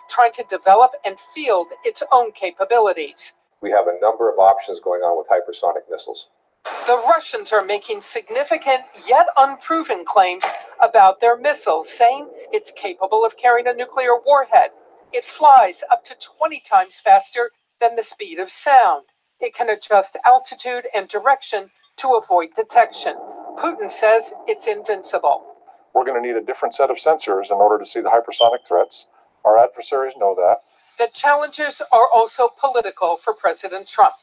Speaker 5: trying to develop and field its own capabilities.
Speaker 8: We have a number of options going on with hypersonic missiles.
Speaker 5: The Russians are making significant yet unproven claims about their missile, saying it's capable of carrying a nuclear warhead. It flies up to 20 times faster than the speed of sound. It can adjust altitude and direction to avoid detection. Putin says it's invincible.
Speaker 7: We're going to need a different set of sensors in order to see the hypersonic threats. Our adversaries know that.
Speaker 5: The challenges are also political for President Trump,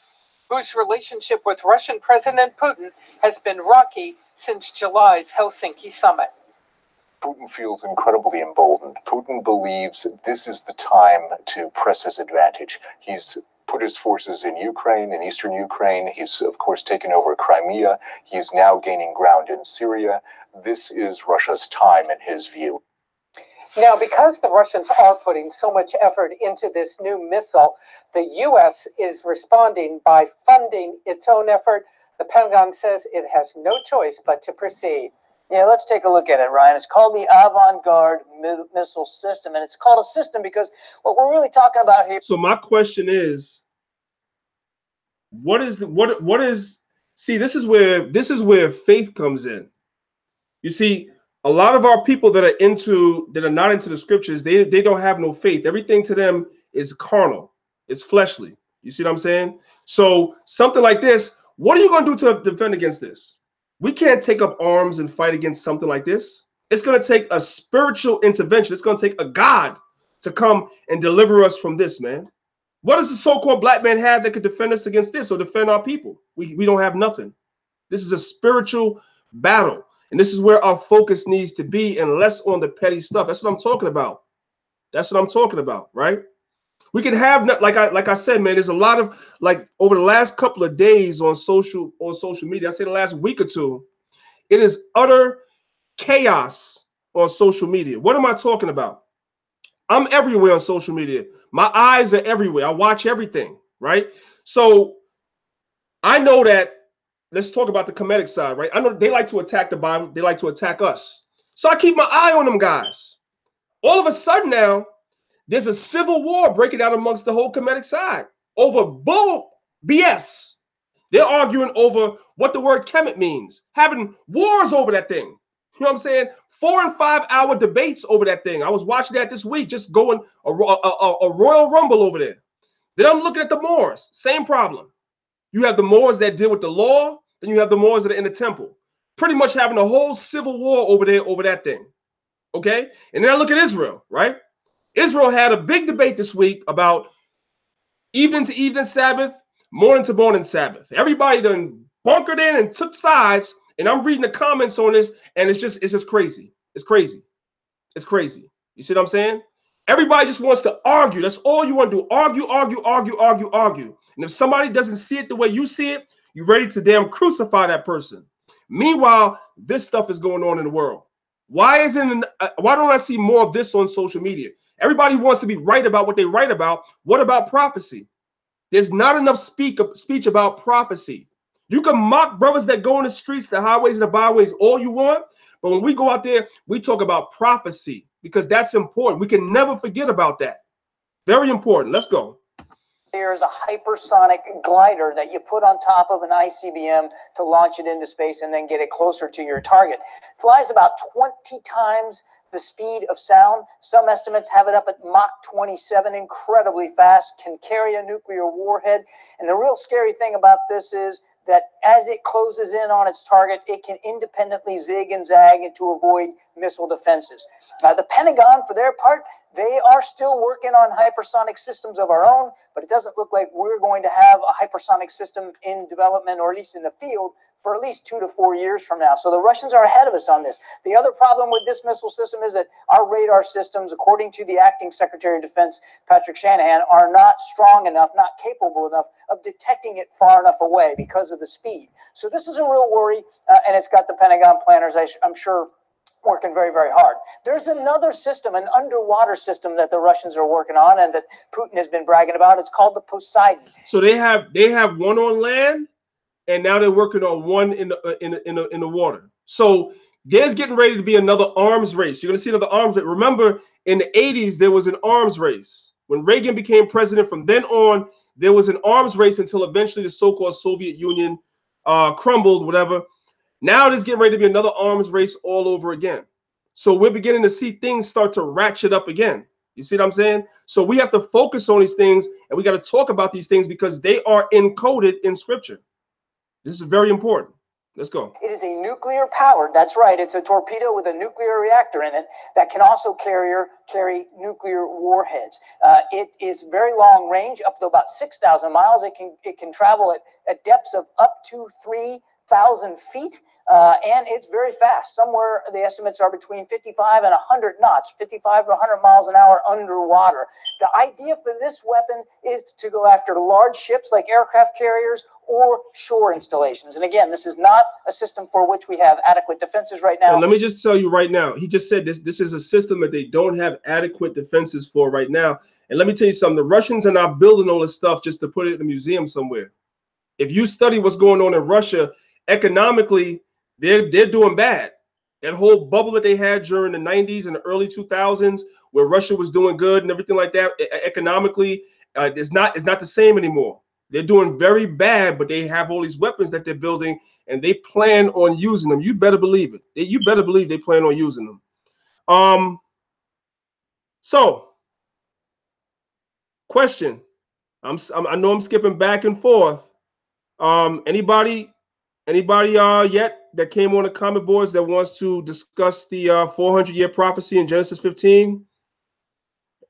Speaker 5: whose relationship with Russian President Putin has been rocky since July's Helsinki summit.
Speaker 7: Putin feels incredibly emboldened. Putin believes this is the time to press his advantage. He's put his forces in Ukraine, in eastern Ukraine. He's, of course, taken over Crimea. He's now gaining ground in Syria. This is Russia's time, in his view.
Speaker 5: Now, because the Russians are putting so much effort into this new missile, the U.S. is responding by funding its own effort. The Pentagon says it has no choice but to proceed.
Speaker 8: Yeah, let's take a look at it, Ryan. It's called the Avant-Garde Missile System, and it's called a system because what we're really talking about here.
Speaker 1: So my question is, what is see, this is where faith comes in. You see, a lot of our people that are not into the scriptures, they don't have no faith. Everything to them is carnal, it's fleshly. You see what I'm saying? So something like this, what are you going to do to defend against this? We can't take up arms and fight against something like this. It's going to take a spiritual intervention. It's going to take a God to come and deliver us from this, man. What does the so-called black man have that could defend us against this or defend our people? We don't have nothing. This is a spiritual battle. And this is where our focus needs to be, and less on the petty stuff. That's what I'm talking about. That's what I'm talking about, right? We can have, like I said, man, there's a lot of, like, over the last couple of days on social media, I say the last week or two, it is utter chaos on social media. What am I talking about? I'm everywhere on social media. My eyes are everywhere. I watch everything, right? So I know that, let's talk about the Kemetic side, right? I know they like to attack the Bible. They like to attack us. So I keep my eye on them guys. All of a sudden now, there's a civil war breaking out amongst the whole Kemetic side over bull BS. They're arguing over what the word Kemet means, having wars over that thing. You know what I'm saying? 4 and 5 hour debates over that thing. I was watching that this week, just going a Royal Rumble over there. Then I'm looking at the Moors, same problem. You have the Moors that deal with the law, then you have the Moors that are in the temple. Pretty much having a whole civil war over there over that thing. Okay? And then I look at Israel, right? Israel had a big debate this week about evening to evening Sabbath, morning to morning Sabbath. Everybody done bunkered in and took sides, and I'm reading the comments on this, and it's just crazy. It's crazy. It's crazy. You see what I'm saying? Everybody just wants to argue. That's all you want to do. Argue, argue, argue, argue, argue. And if somebody doesn't see it the way you see it, you're ready to damn crucify that person. Meanwhile, this stuff is going on in the world. Why don't I see more of this on social media? Everybody wants to be right about what they write about. What about prophecy? There's not enough speech about prophecy. You can mock brothers that go in the streets, the highways and the byways all you want, but when we go out there, we talk about prophecy because that's important. We can never forget about that. Very important. Let's go.
Speaker 8: There's a hypersonic glider that you put on top of an ICBM to launch it into space and then get it closer to your target. Flies about 20 times the speed of sound. Some estimates have it up at Mach 27, incredibly fast, can carry a nuclear warhead. And the real scary thing about this is that as it closes in on its target, it can independently zig and zag and to avoid missile defenses. The Pentagon, for their part, they are still working on hypersonic systems of our own, but it doesn't look like we're going to have a hypersonic system in development, or at least in the field, for at least 2 to 4 years from now. So the Russians are ahead of us on this. The other problem with this missile system is that our radar systems, according to the acting Secretary of Defense, Patrick Shanahan, are not strong enough, not capable enough of detecting it far enough away because of the speed. So this is a real worry, and it's got the Pentagon planners, I'm sure, working very, very hard. There's another system, an underwater system that the Russians are working on and that Putin has been bragging about. It's called the Poseidon.
Speaker 1: So they have one on land, and now they're working on one in the water. So there's getting ready to be another arms race. You're going to see another arms race. Remember, in the 80s, there was an arms race. When Reagan became president, from then on, there was an arms race until eventually the so-called Soviet Union crumbled, whatever. Now there's getting ready to be another arms race all over again. So we're beginning to see things start to ratchet up again. You see what I'm saying? So we have to focus on these things, and we got to talk about these things because they are encoded in Scripture. This is very important. Let's go.
Speaker 8: It is a nuclear powered, that's right, it's a torpedo with a nuclear reactor in it that can also carry nuclear warheads. It is very long range, up to about 6,000 miles. It can travel at depths of up to 3,000 feet. And it's very fast. Somewhere the estimates are between 55 and 100 knots, 55 to 100 miles an hour underwater. The idea for this weapon is to go after large ships like aircraft carriers or shore installations. And again, this is not a system for which we have adequate defenses right now.
Speaker 1: And let me just tell you right now, he just said this is a system that they don't have adequate defenses for right now. And let me tell you something, the Russians are not building all this stuff just to put it in a museum somewhere. If you study what's going on in Russia, economically, they're doing bad. That whole bubble that they had during the 90s and the early 2000s, where Russia was doing good and everything like that, economically, it's not the same anymore. They're doing very bad, but they have all these weapons that they're building, and they plan on using them. You better believe it. You better believe they plan on using them. So, question. I know I'm skipping back and forth. Anybody yet that came on the comment boards that wants to discuss the 400-year prophecy in Genesis 15?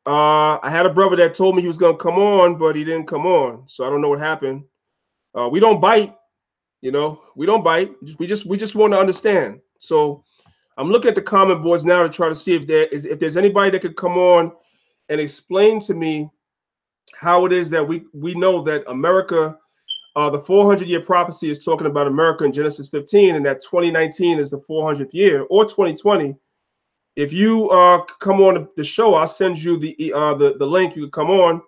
Speaker 1: I had a brother that told me he was going to come on, but he didn't come on, so I don't know what happened. We don't bite, you know. We don't bite. We just want to understand. So I'm looking at the comment boards now to try to see if there's anybody that could come on and explain to me how it is that we know that America. The 400-year prophecy is talking about America in Genesis 15, and that 2019 is the 400th year, or 2020. If you come on the show, I'll send you the link. You could come on,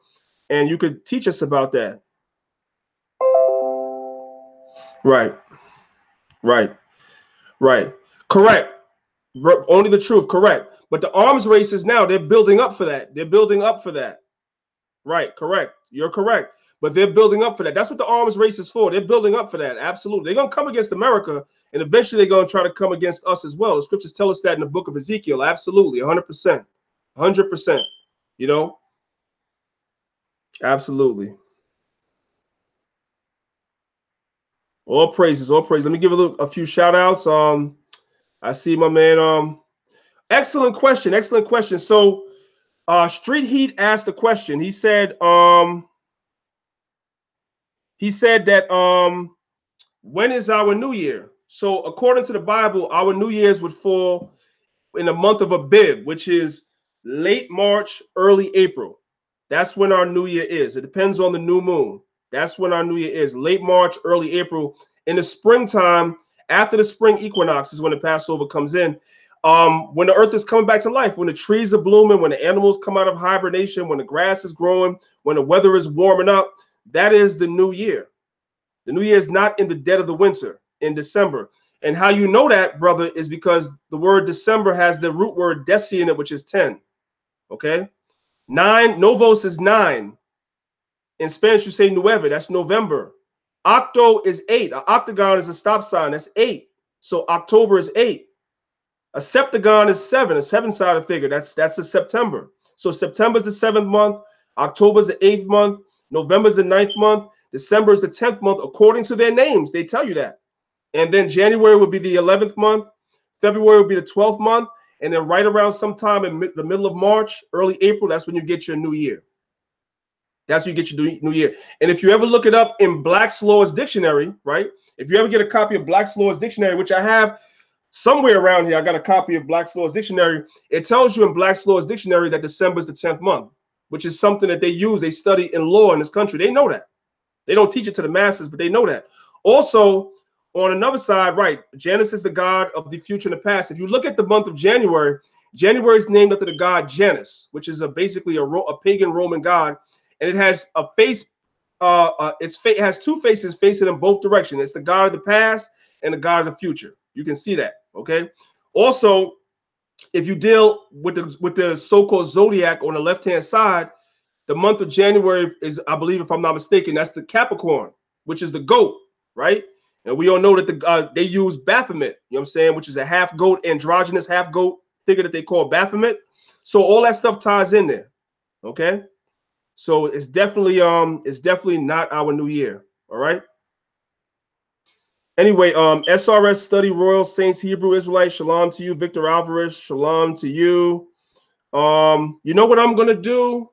Speaker 1: and you could teach us about that. Right. Correct. Only the truth. Correct. But the arms races now, they're building up for that. Right. Correct. You're correct. But they're building up for that. That's what the arms race is for. They're building up for that. Absolutely. They're going to come against America, and eventually they're going to try to come against us as well. The scriptures tell us that in the book of Ezekiel. Absolutely. 100%. 100%. You know? Absolutely. All praises. All praises. Let me give a few shout outs. I see my man. Excellent question. Excellent question. So Street Heat asked a question. He said that when is our new year? So according to the Bible, our New Year's would fall in the month of Abib, which is late March, early April. That's when our New Year is. It depends on the new moon. That's when our New Year is. Late March, early April. In the springtime, after the spring equinox is when the Passover comes in. When the earth is coming back to life, when the trees are blooming, when the animals come out of hibernation, when the grass is growing, when the weather is warming up, that is the new year. The new year is not in the dead of the winter, in December. And how you know that, brother, is because the word December has the root word deci in it, which is 10. Okay? 9, novos is 9. In Spanish, you say nueve, that's November. Octo is 8. An octagon is a stop sign, that's 8. So October is 8. A septagon is 7, a 7-sided figure. That's a September. So September is the 7th month. October is the 8th month. November is the 9th month. December is the 10th month, according to their names. They tell you that. And then January would be the 11th month. February would be the 12th month. And then right around sometime in the middle of March, early April, that's when you get your new year. That's when you get your new year. And if you ever look it up in Black's Law's Dictionary, right? If you ever get a copy of Black's Law's Dictionary, which I have somewhere around here, I got a copy of Black's Law's Dictionary. It tells you in Black's Law's Dictionary that December is the 10th month, which is something that they use. They study in law in this country. They know that. They don't teach it to the masses, but they know that. Also, on another side, right, Janus is the god of the future and the past. If you look at the month of January, January is named after the god Janus, which is basically a pagan Roman god, and it has a face. It has two faces facing in both directions. It's the god of the past and the god of the future. You can see that. Okay. Also, if you deal with the so-called zodiac on the left-hand side, the month of January is, I believe, if I'm not mistaken, that's the Capricorn, which is the goat, right? And we all know that they use Baphomet, you know what I'm saying, which is a half goat, androgynous half goat figure that they call Baphomet. So all that stuff ties in there. Okay. So it's definitely not our new year. All right. Anyway, SRS Study Royal Saints Hebrew Israelite, shalom to you. Victor Alvarez, shalom to you. You know what I'm gonna do?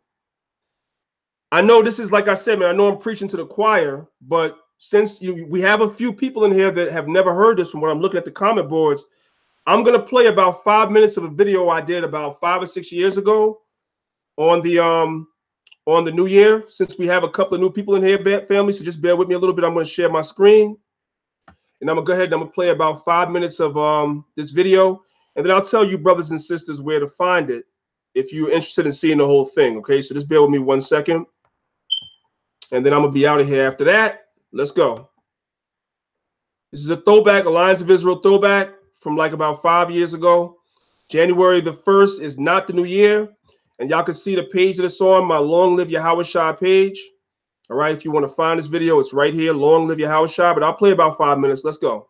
Speaker 1: I know this is, like I said, man, I know I'm preaching to the choir, but since we have a few people in here that have never heard this from what I'm looking at the comment boards, I'm gonna play about 5 minutes of a video I did about 5 or 6 years ago on the new year. Since we have a couple of new people in here, family, so just bear with me a little bit. I'm gonna share my screen, and I'm gonna go ahead and I'm gonna play about 5 minutes of this video, and then I'll tell you, brothers and sisters, where to find it if you're interested in seeing the whole thing. Okay, so just bear with me 1 second. And then I'm going to be out of here after that. Let's go. This is a throwback, Alliance of Israel throwback from like about 5 years ago. January the 1st is not the new year. And y'all can see the page that it's on, my Long Live Yahushua page. All right, if you want to find this video, it's right here, Long Live Yahushua. But I'll play about 5 minutes. Let's go.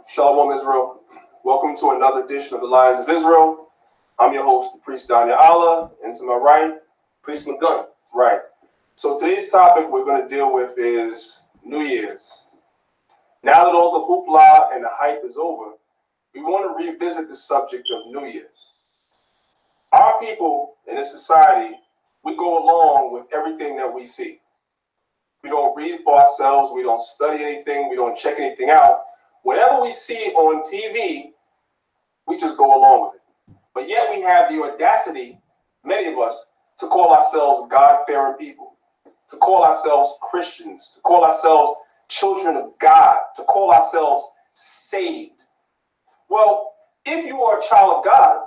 Speaker 1: Shalom Israel. Welcome to another edition of the Lions of Israel. I'm your host, the priest Danyaahla, and to my right, Priest McGunn. Right. So today's topic we're going to deal with is New Year's. Now that all the hoopla and the hype is over, we want to revisit the subject of New Year's. Our people in this society, we go along with everything that we see. We don't read for ourselves. We don't study anything. We don't check anything out. Whatever we see on TV, we just go along with it. But yet we have the audacity, many of us, to call ourselves God-fearing people, to call ourselves Christians, to call ourselves children of God, to call ourselves saved. Well, if you are a child of God,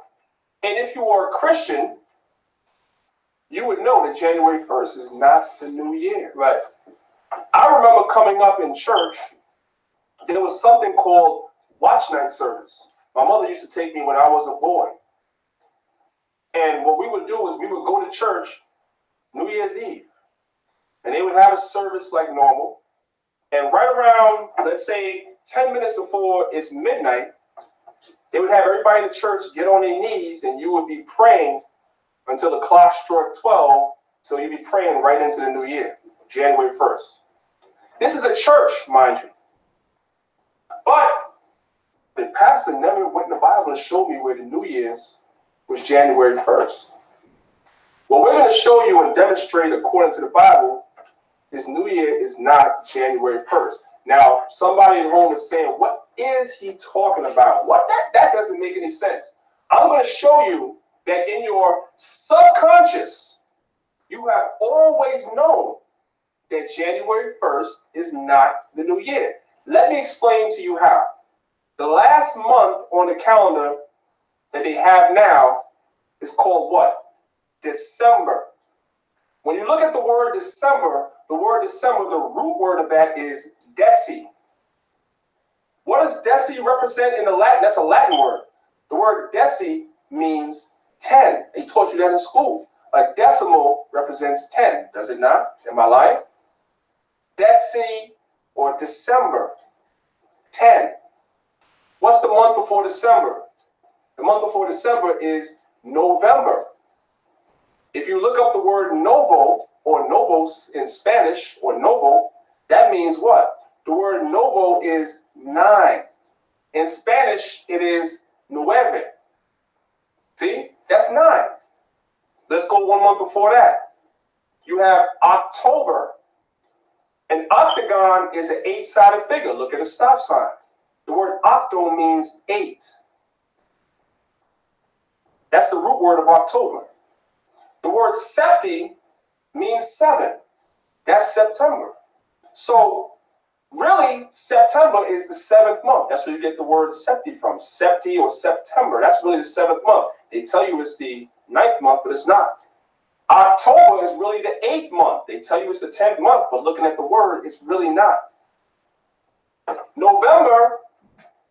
Speaker 1: and if you are a Christian, you would know that January 1st is not the new year. Right. I remember coming up in church, there was something called watch night service. My mother used to take me when I was a boy. And what we would do is we would go to church New Year's Eve. And they would have a service like normal. And right around, let's say, 10 minutes before it's midnight, they would have everybody in the church get on their knees, and you would be praying until the clock struck 12. So you'd be praying right into the new year, January 1st. This is a church, mind you. But the pastor never went in the Bible and showed me where the New Year's was January 1st. What we're going to show you and demonstrate according to the Bible is New Year is not January 1st. Now, somebody at home is saying, what is he talking about? That doesn't make any sense. I'm going to show you that in your subconscious, you have always known that January 1st is not the new year. Let me explain to you how. The last month on the calendar that they have now is called what? December. When you look at the word December, the root word of that is deci. What does deci represent in the Latin? That's a Latin word. The word deci means 10. They taught you that in school. A decimal represents 10, does it not? Am I lying? Deci or December, 10. What's the month before December? The month before December is November. If you look up the word novo or novos in Spanish, or novo, that means what? The word novo is 9. In Spanish, it is nueve. See, that's 9. Let's go one month before that. You have October. An octagon is an 8-sided figure. Look at a stop sign. The word octo means 8. That's the root word of October. The word septi means 7. That's September. So really, September is the 7th month. That's where you get the word septi from. Septi or September. That's really the 7th month. They tell you it's the 9th month, but it's not. October is really the 8th month. They tell you it's the 10th month, but looking at the word, it's really not. November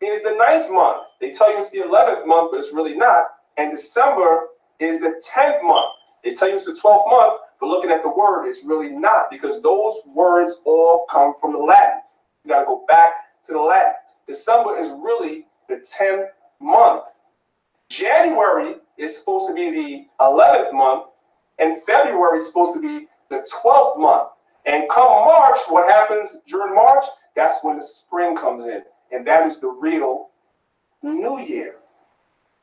Speaker 1: is the 9th month. They tell you it's the 11th month, but it's really not. And December is the 10th month. They tell you it's the 12th month, but looking at the word, it's really not, because those words all come from the Latin. You got to go back to the Latin. December is really the 10th month. January is supposed to be the 11th month, and February is supposed to be the 12th month. And come March, what happens during March? That's when the spring comes in, and that is the real New Year.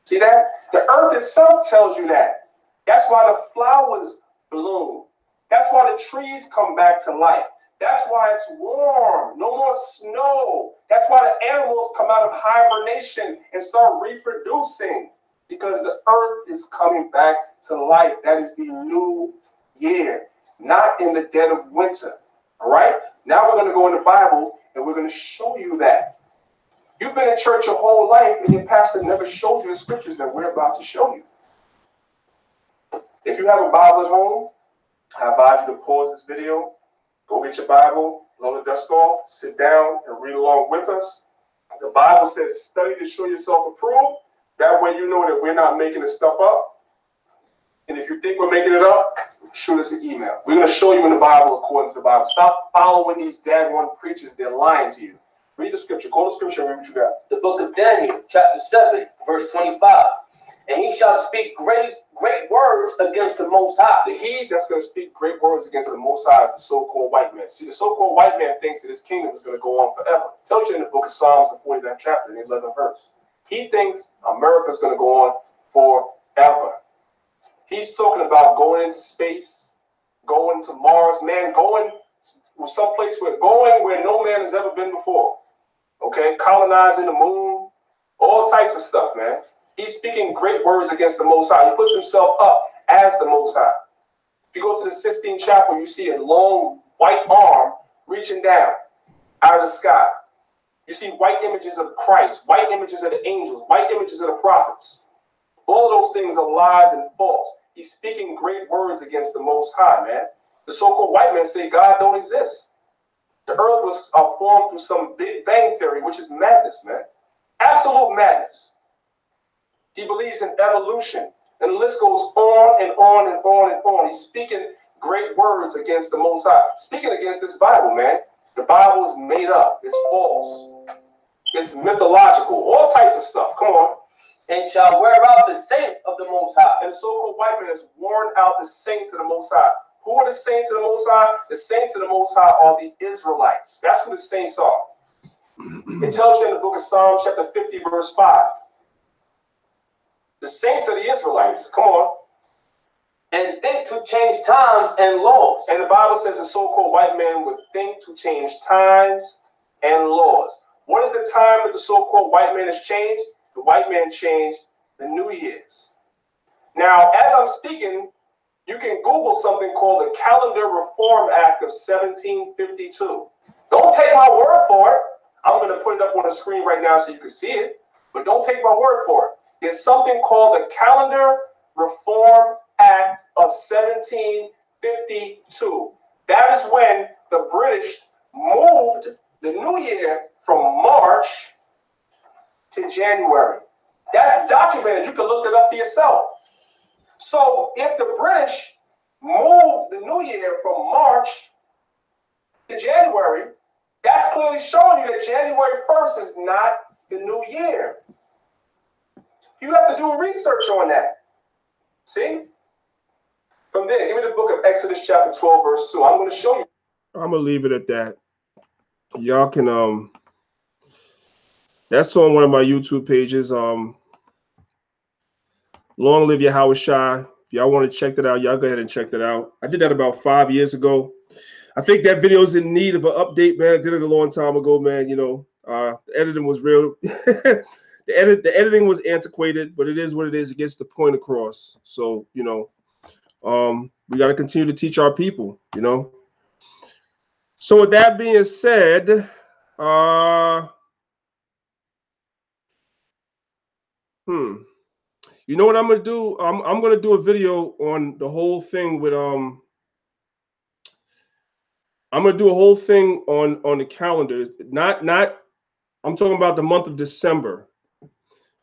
Speaker 1: See that? The earth itself tells you that. That's why the flowers bloom. That's why the trees come back to life. That's why it's warm, no more snow. That's why the animals come out of hibernation and start reproducing, because the earth is coming back to life. That is the new year, not in the dead of winter. All right? Now we're going to go in the Bible and we're going to show you that. You've been in church your whole life and your pastor never showed you the scriptures that we're about to show you. If you have a Bible at home, I advise you to pause this video, go get your Bible, blow the dust off, sit down and read along with us. The Bible says, study to show yourself approved. That way you know that we're not making this stuff up. And if you think we're making it up, shoot us an email. We're going to show you in the Bible according to the Bible. Stop following these daggone preachers. They're lying to you. Read the scripture. Go to scripture and read what you got.
Speaker 3: The book of Daniel, chapter 7, verse 25. And he shall speak great words against the Most High.
Speaker 1: The he that's going to speak great words against the Most High is the so-called white man. See, the so-called white man thinks that his kingdom is going to go on forever. It tells you in the book of Psalms, the 49th chapter, the 11th verse. He thinks America's going to go on forever. He's talking about going into space, going to Mars, man, going someplace where no man has ever been before. Okay, colonizing the moon, all types of stuff, man. He's speaking great words against the Most High. He puts himself up as the Most High. If you go to the Sistine Chapel, you see a long white arm reaching down out of the sky. You see white images of Christ, white images of the angels, white images of the prophets. All of those things are lies and false. He's speaking great words against the Most High, man. The so-called white men say God don't exist. The earth was formed through some Big Bang theory, which is madness, man. Absolute madness. He believes in evolution. And the list goes on and on and on and on. He's speaking great words against the Most High. Speaking against this Bible, man. The Bible is made up. It's false. It's mythological. All types of stuff. Come on.
Speaker 3: And shall wear out the saints of the Most High.
Speaker 1: And the so-called white man has worn out the saints of the Most High. Who are the saints of the Most High? The saints of the Most High are the Israelites. That's who the saints are. It tells you in the book of Psalms, chapter 50, verse 5. The saints are the Israelites. Come on.
Speaker 3: And think to change times and laws.
Speaker 1: And the Bible says the so-called white man would think to change times and laws. What is the time that the so-called white man has changed? The white man changed the New Year's. Now, as I'm speaking, you can Google something called the Calendar Reform Act of 1752. Don't take my word for it. I'm going to put it up on the screen right now so you can see it, but don't take my word for it. There's something called the Calendar Reform Act of 1752. That is when the British moved the New Year from March to January. That's documented. You can look it up for yourself. So if the British moved the New Year from March to January, that's clearly showing you that January 1st is not the new year. You have to do research on that. See? From there, give me the book of Exodus chapter 12, verse 2. I'm going to show you. I'm going to leave it at that. Y'all can, that's on one of my YouTube pages. Long live Yahweh Shai. If y'all want to check that out, y'all go ahead and check that out. I did that about 5 years ago. I think that video is in need of an update, man. I did it a long time ago, man. You know, the editing was real. the editing was antiquated, but it is what it is. It gets the point across. So, you know, we got to continue to teach our people, you know. So with that being said, you know what I'm gonna do? I'm gonna do a video on the whole thing with I'm gonna do a whole thing on the calendars. Not I'm talking about the month of December,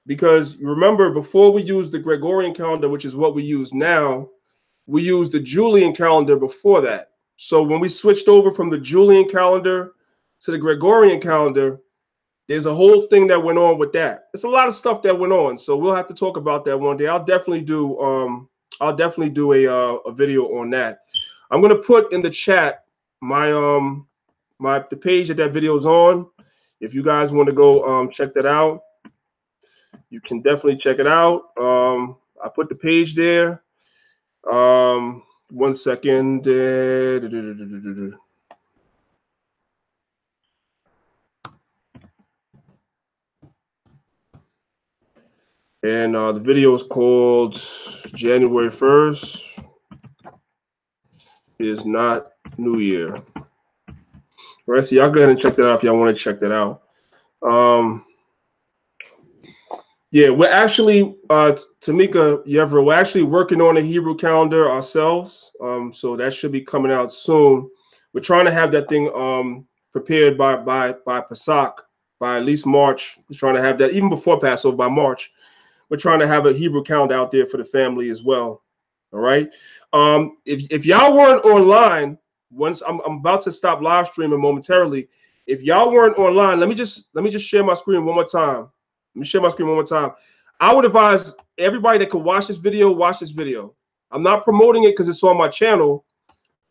Speaker 1: because remember, before we used the Gregorian calendar, which is what we use now, we used the Julian calendar before that. So when we switched over from the Julian calendar to the Gregorian calendar, there's a whole thing that went on with that. It's a lot of stuff that went on. So we'll have to talk about that one day. I'll definitely do a video on that. I'm gonna put in the chat my the page that video is on. If you guys want to go check that out, you can definitely check it out. I put the page there. 1 second. And the video is called January 1st is not New Year. All right, so y'all go ahead and check that out if y'all want to check that out. Yeah, we're actually, Tamika Yevra, we're actually working on a Hebrew calendar ourselves. So that should be coming out soon. We're trying to have that thing prepared by Pesach, by at least March. We're trying to have that even before Passover, by March. We're trying to have a Hebrew calendar out there for the family as well. All right. If y'all weren't online, once I'm about to stop live streaming momentarily. If y'all weren't online, let me just share my screen one more time. Let me share my screen one more time. I would advise everybody that could watch this video, watch this video. I'm not promoting it because it's on my channel,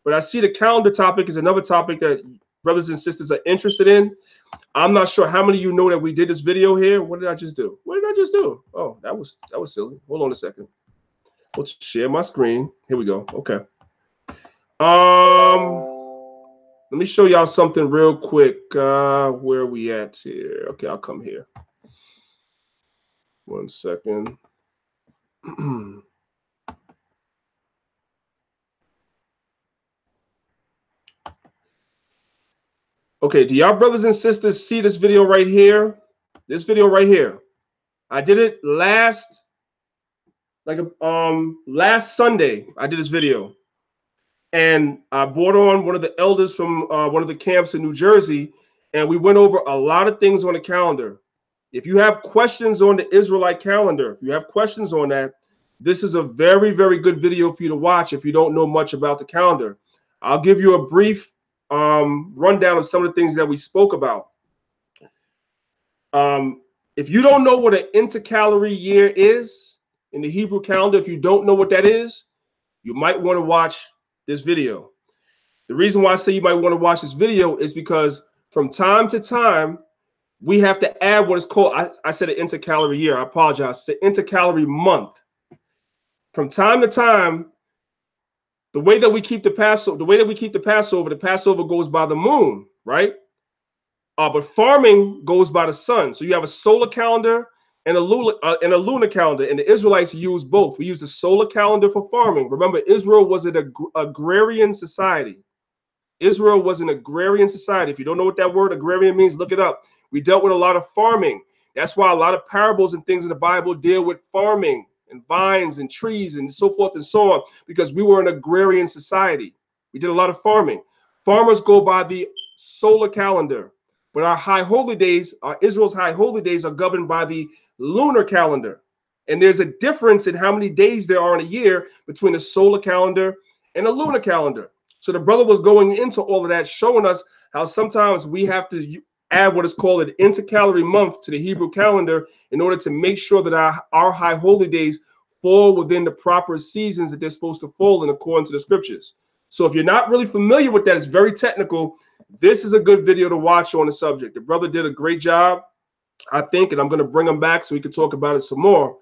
Speaker 1: but I see the calendar topic is another topic that brothers and sisters are interested in. I'm not sure how many of you know that we did this video here. What did I just do? What did I just do? Oh, that was silly. Hold on a second. Let's share my screen. Here we go. Okay. Let me show y'all something real quick. Where are we at here? Okay, I'll come here. 1 second. Okay, do y'all brothers and sisters see this video right here? This video right here. I did it last Sunday. I did this video. And I brought on one of the elders from one of the camps in New Jersey, and we went over a lot of things on the calendar. If you have questions on the Israelite calendar, if you have questions on that, this is a very, very good video for you to watch if you don't know much about the calendar. I'll give you a brief rundown of some of the things that we spoke about. If you don't know what an intercalary year is in the Hebrew calendar, if you don't know what that is, you might want to watch this video. The reason why I say you might want to watch this video is because from time to time, we have to add what is called, I said an intercalary year. I apologize. It's an intercalary month. From time to time, the way that we keep the Passover, the Passover goes by the moon, right? But farming goes by the sun. So you have a solar calendar and a lunar calendar, and the Israelites use both. We use the solar calendar for farming. Remember, Israel was an agrarian society. Israel was an agrarian society. If you don't know what that word agrarian means, look it up. We dealt with a lot of farming. That's why a lot of parables and things in the Bible deal with farming and vines and trees and so forth and so on, because we were an agrarian society. We did a lot of farming. Farmers go by the solar calendar, but our high holy days, Israel's high holy days, are governed by the lunar calendar. And there's a difference in how many days there are in a year between the solar calendar and the lunar calendar. So the brother was going into all of that, showing us how sometimes we have to add what is called an intercalary month to the Hebrew calendar in order to make sure that our high holy days fall within the proper seasons that they're supposed to fall in according to the scriptures. So if you're not really familiar with that, it's very technical. This is a good video to watch on the subject. The brother did a great job, I think, and I'm going to bring him back so we can talk about it some more.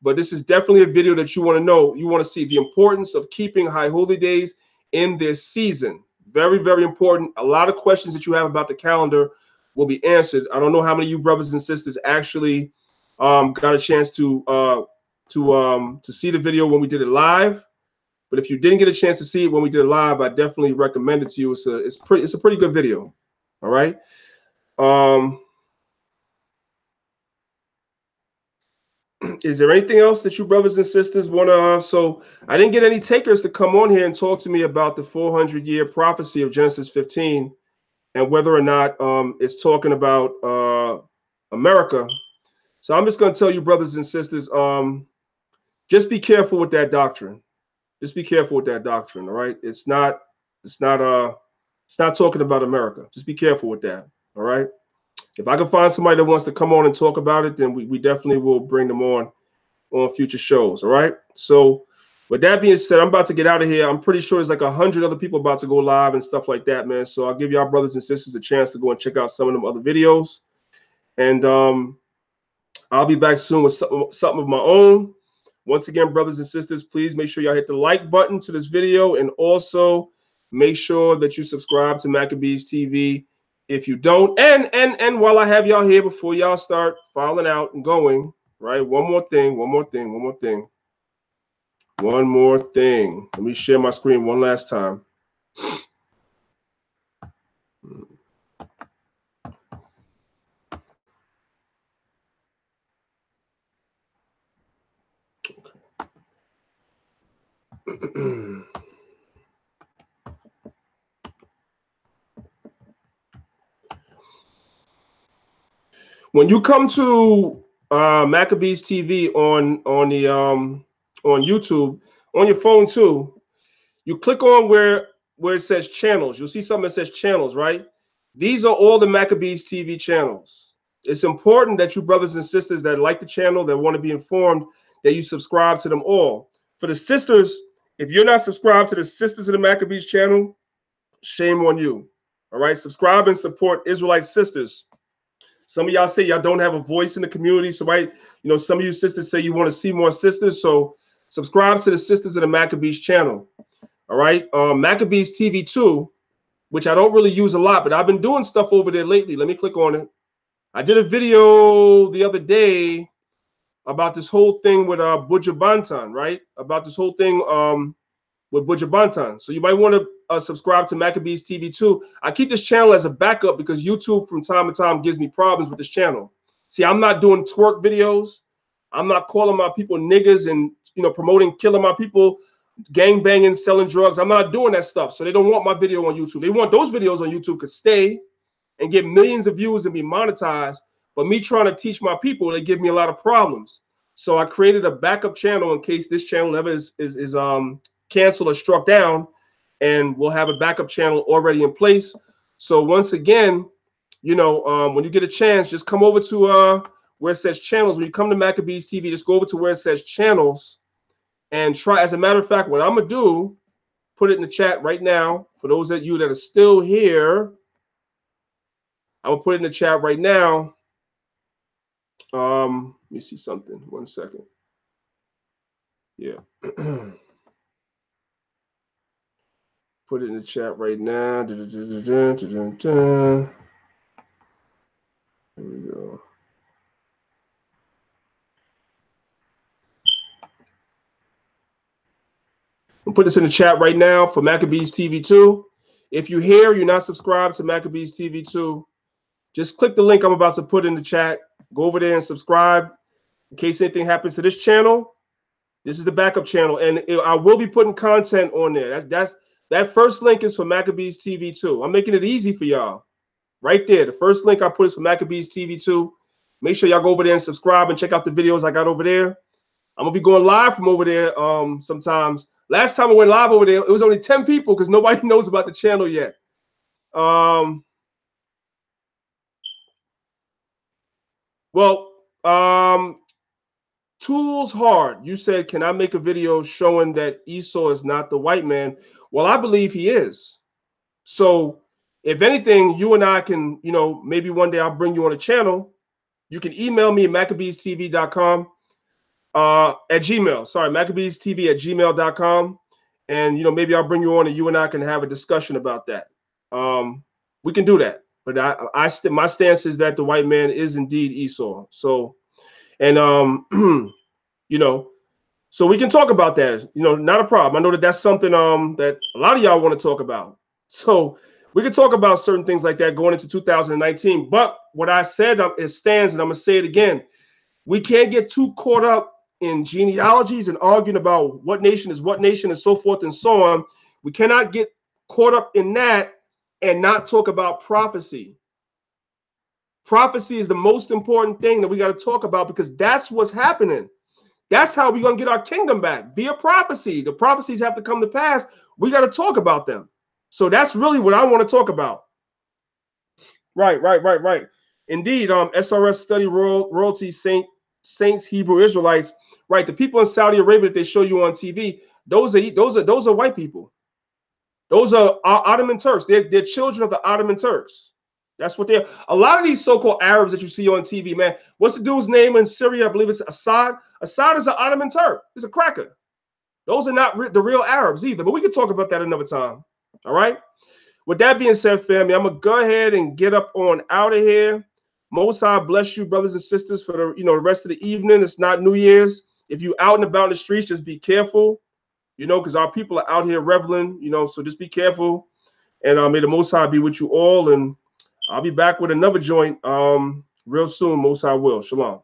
Speaker 1: But this is definitely a video that you want to know. You want to see the importance of keeping high holy days in this season. Very, very important. A lot of questions that you have about the calendar will be answered. I don't know how many of you brothers and sisters actually got a chance to see the video when we did it live. But if you didn't get a chance to see it when we did it live, I definitely recommend it to you. It's a pretty good video. All right. Is there anything else that you brothers and sisters want to? So I didn't get any takers to come on here and talk to me about the 400-year prophecy of Genesis 15 and whether or not it's talking about America. So I'm just going to tell you, brothers and sisters, just be careful with that doctrine. Just be careful with that doctrine. All right. It's not talking about America. Just be careful with that. All right. If I can find somebody that wants to come on and talk about it, then we definitely will bring them on future shows. All right. So with that being said, I'm about to get out of here. I'm pretty sure there's like 100 other people about to go live and stuff like that, man. So I'll give y'all brothers and sisters a chance to go and check out some of them other videos. And I'll be back soon with something of my own. Once again, brothers and sisters, please make sure y'all hit the like button to this video, and also make sure that you subscribe to Maccabeestv if you don't. And while I have y'all here, before y'all start filing out and going, right? One more thing. Let me share my screen one last time. When you come to Maccabeestv on YouTube, on your phone too, you click on where it says channels. You'll see something that says channels, right? These are all the Maccabeestv channels. It's important that you brothers and sisters that like the channel, that want to be informed, that you subscribe to them all. For the sisters, if you're not subscribed to the Sisters of the Maccabees channel, shame on you. All right, subscribe and support Israelite sisters. Some of y'all say y'all don't have a voice in the community. So, right, some of you sisters say you want to see more sisters. So subscribe to the Sisters of the Maccabees channel. All right. Maccabeestv 2, which I don't really use a lot, but I've been doing stuff over there lately. Let me click on it. I did a video the other day about this whole thing with Buja Banton, right? About this whole thing with Buja Banton. So you might want to subscribe to Maccabeestv 2. I keep this channel as a backup because YouTube from time to time gives me problems with this channel. See, I'm not doing twerk videos. I'm not calling my people niggas and promoting killing my people, gang banging, selling drugs. I'm not doing that stuff. So they don't want my video on YouTube. They want those videos on YouTube to stay and get millions of views and be monetized. But me trying to teach my people, they give me a lot of problems. So I created a backup channel in case this channel ever is canceled or struck down, and we'll have a backup channel already in place. So once again, when you get a chance, just come over to where it says channels. When you come to Maccabeestv, just go over to where it says channels and try. As a matter of fact, what I'm gonna do, put it in the chat right now for those of you that are still here. I will put it in the chat right now. Let me see something. 1 second. Yeah. Put it in the chat right now. put this in the chat right now for Maccabeestv 2. If you're here, you're not subscribed to Maccabeestv 2, just click the link I'm about to put in the chat. Go over there and subscribe in case anything happens to this channel. This is the backup channel, and I will be putting content on there. That first link is for Maccabeestv 2. I'm making it easy for y'all. Right there. The first link I put is for Maccabeestv 2. Make sure y'all go over there and subscribe and check out the videos I got over there. I'm going to be going live from over there sometimes. Last time I went live over there, it was only 10 people because nobody knows about the channel yet. Tools Hard, you said, can I make a video showing that Esau is not the white man? Well, I believe he is. So if anything, you and I can, maybe one day I'll bring you on a channel. You can email me at Maccabeestv.com at Gmail. Sorry, Maccabeestv@gmail.com. And, maybe I'll bring you on and you and I can have a discussion about that. We can do that. But my stance is that the white man is indeed Esau. So, and, so we can talk about that, not a problem. I know that's something that a lot of y'all want to talk about. So we can talk about certain things like that going into 2019. But what I said, it stands, and I'm going to say it again. We can't get too caught up in genealogies and arguing about what nation is what nation and so forth and so on. We cannot get caught up in that and not talk about prophecy. Prophecy is the most important thing that we got to talk about because that's what's happening. That's how we're going to get our kingdom back, via prophecy. The prophecies have to come to pass. We got to talk about them. So that's really what I want to talk about. Right. Indeed, SRS study royalty, saints, Hebrew Israelites. Right, the people in Saudi Arabia that they show you on TV, those are white people. Those are Ottoman Turks. They're children of the Ottoman Turks. That's what they're. A lot of these so-called Arabs that you see on TV, man. What's the dude's name in Syria? I believe it's Assad. Assad is an Ottoman Turk. He's a cracker. Those are not the real Arabs either. But we can talk about that another time. All right. With that being said, family, I'm gonna go ahead and get up on out of here. Most High bless you, brothers and sisters, for the rest of the evening. It's not New Year's. If you're out and about in the streets, just be careful. Because our people are out here reveling. So just be careful. And may the Most High be with you all. And I'll be back with another joint real soon. Most High will. Shalom.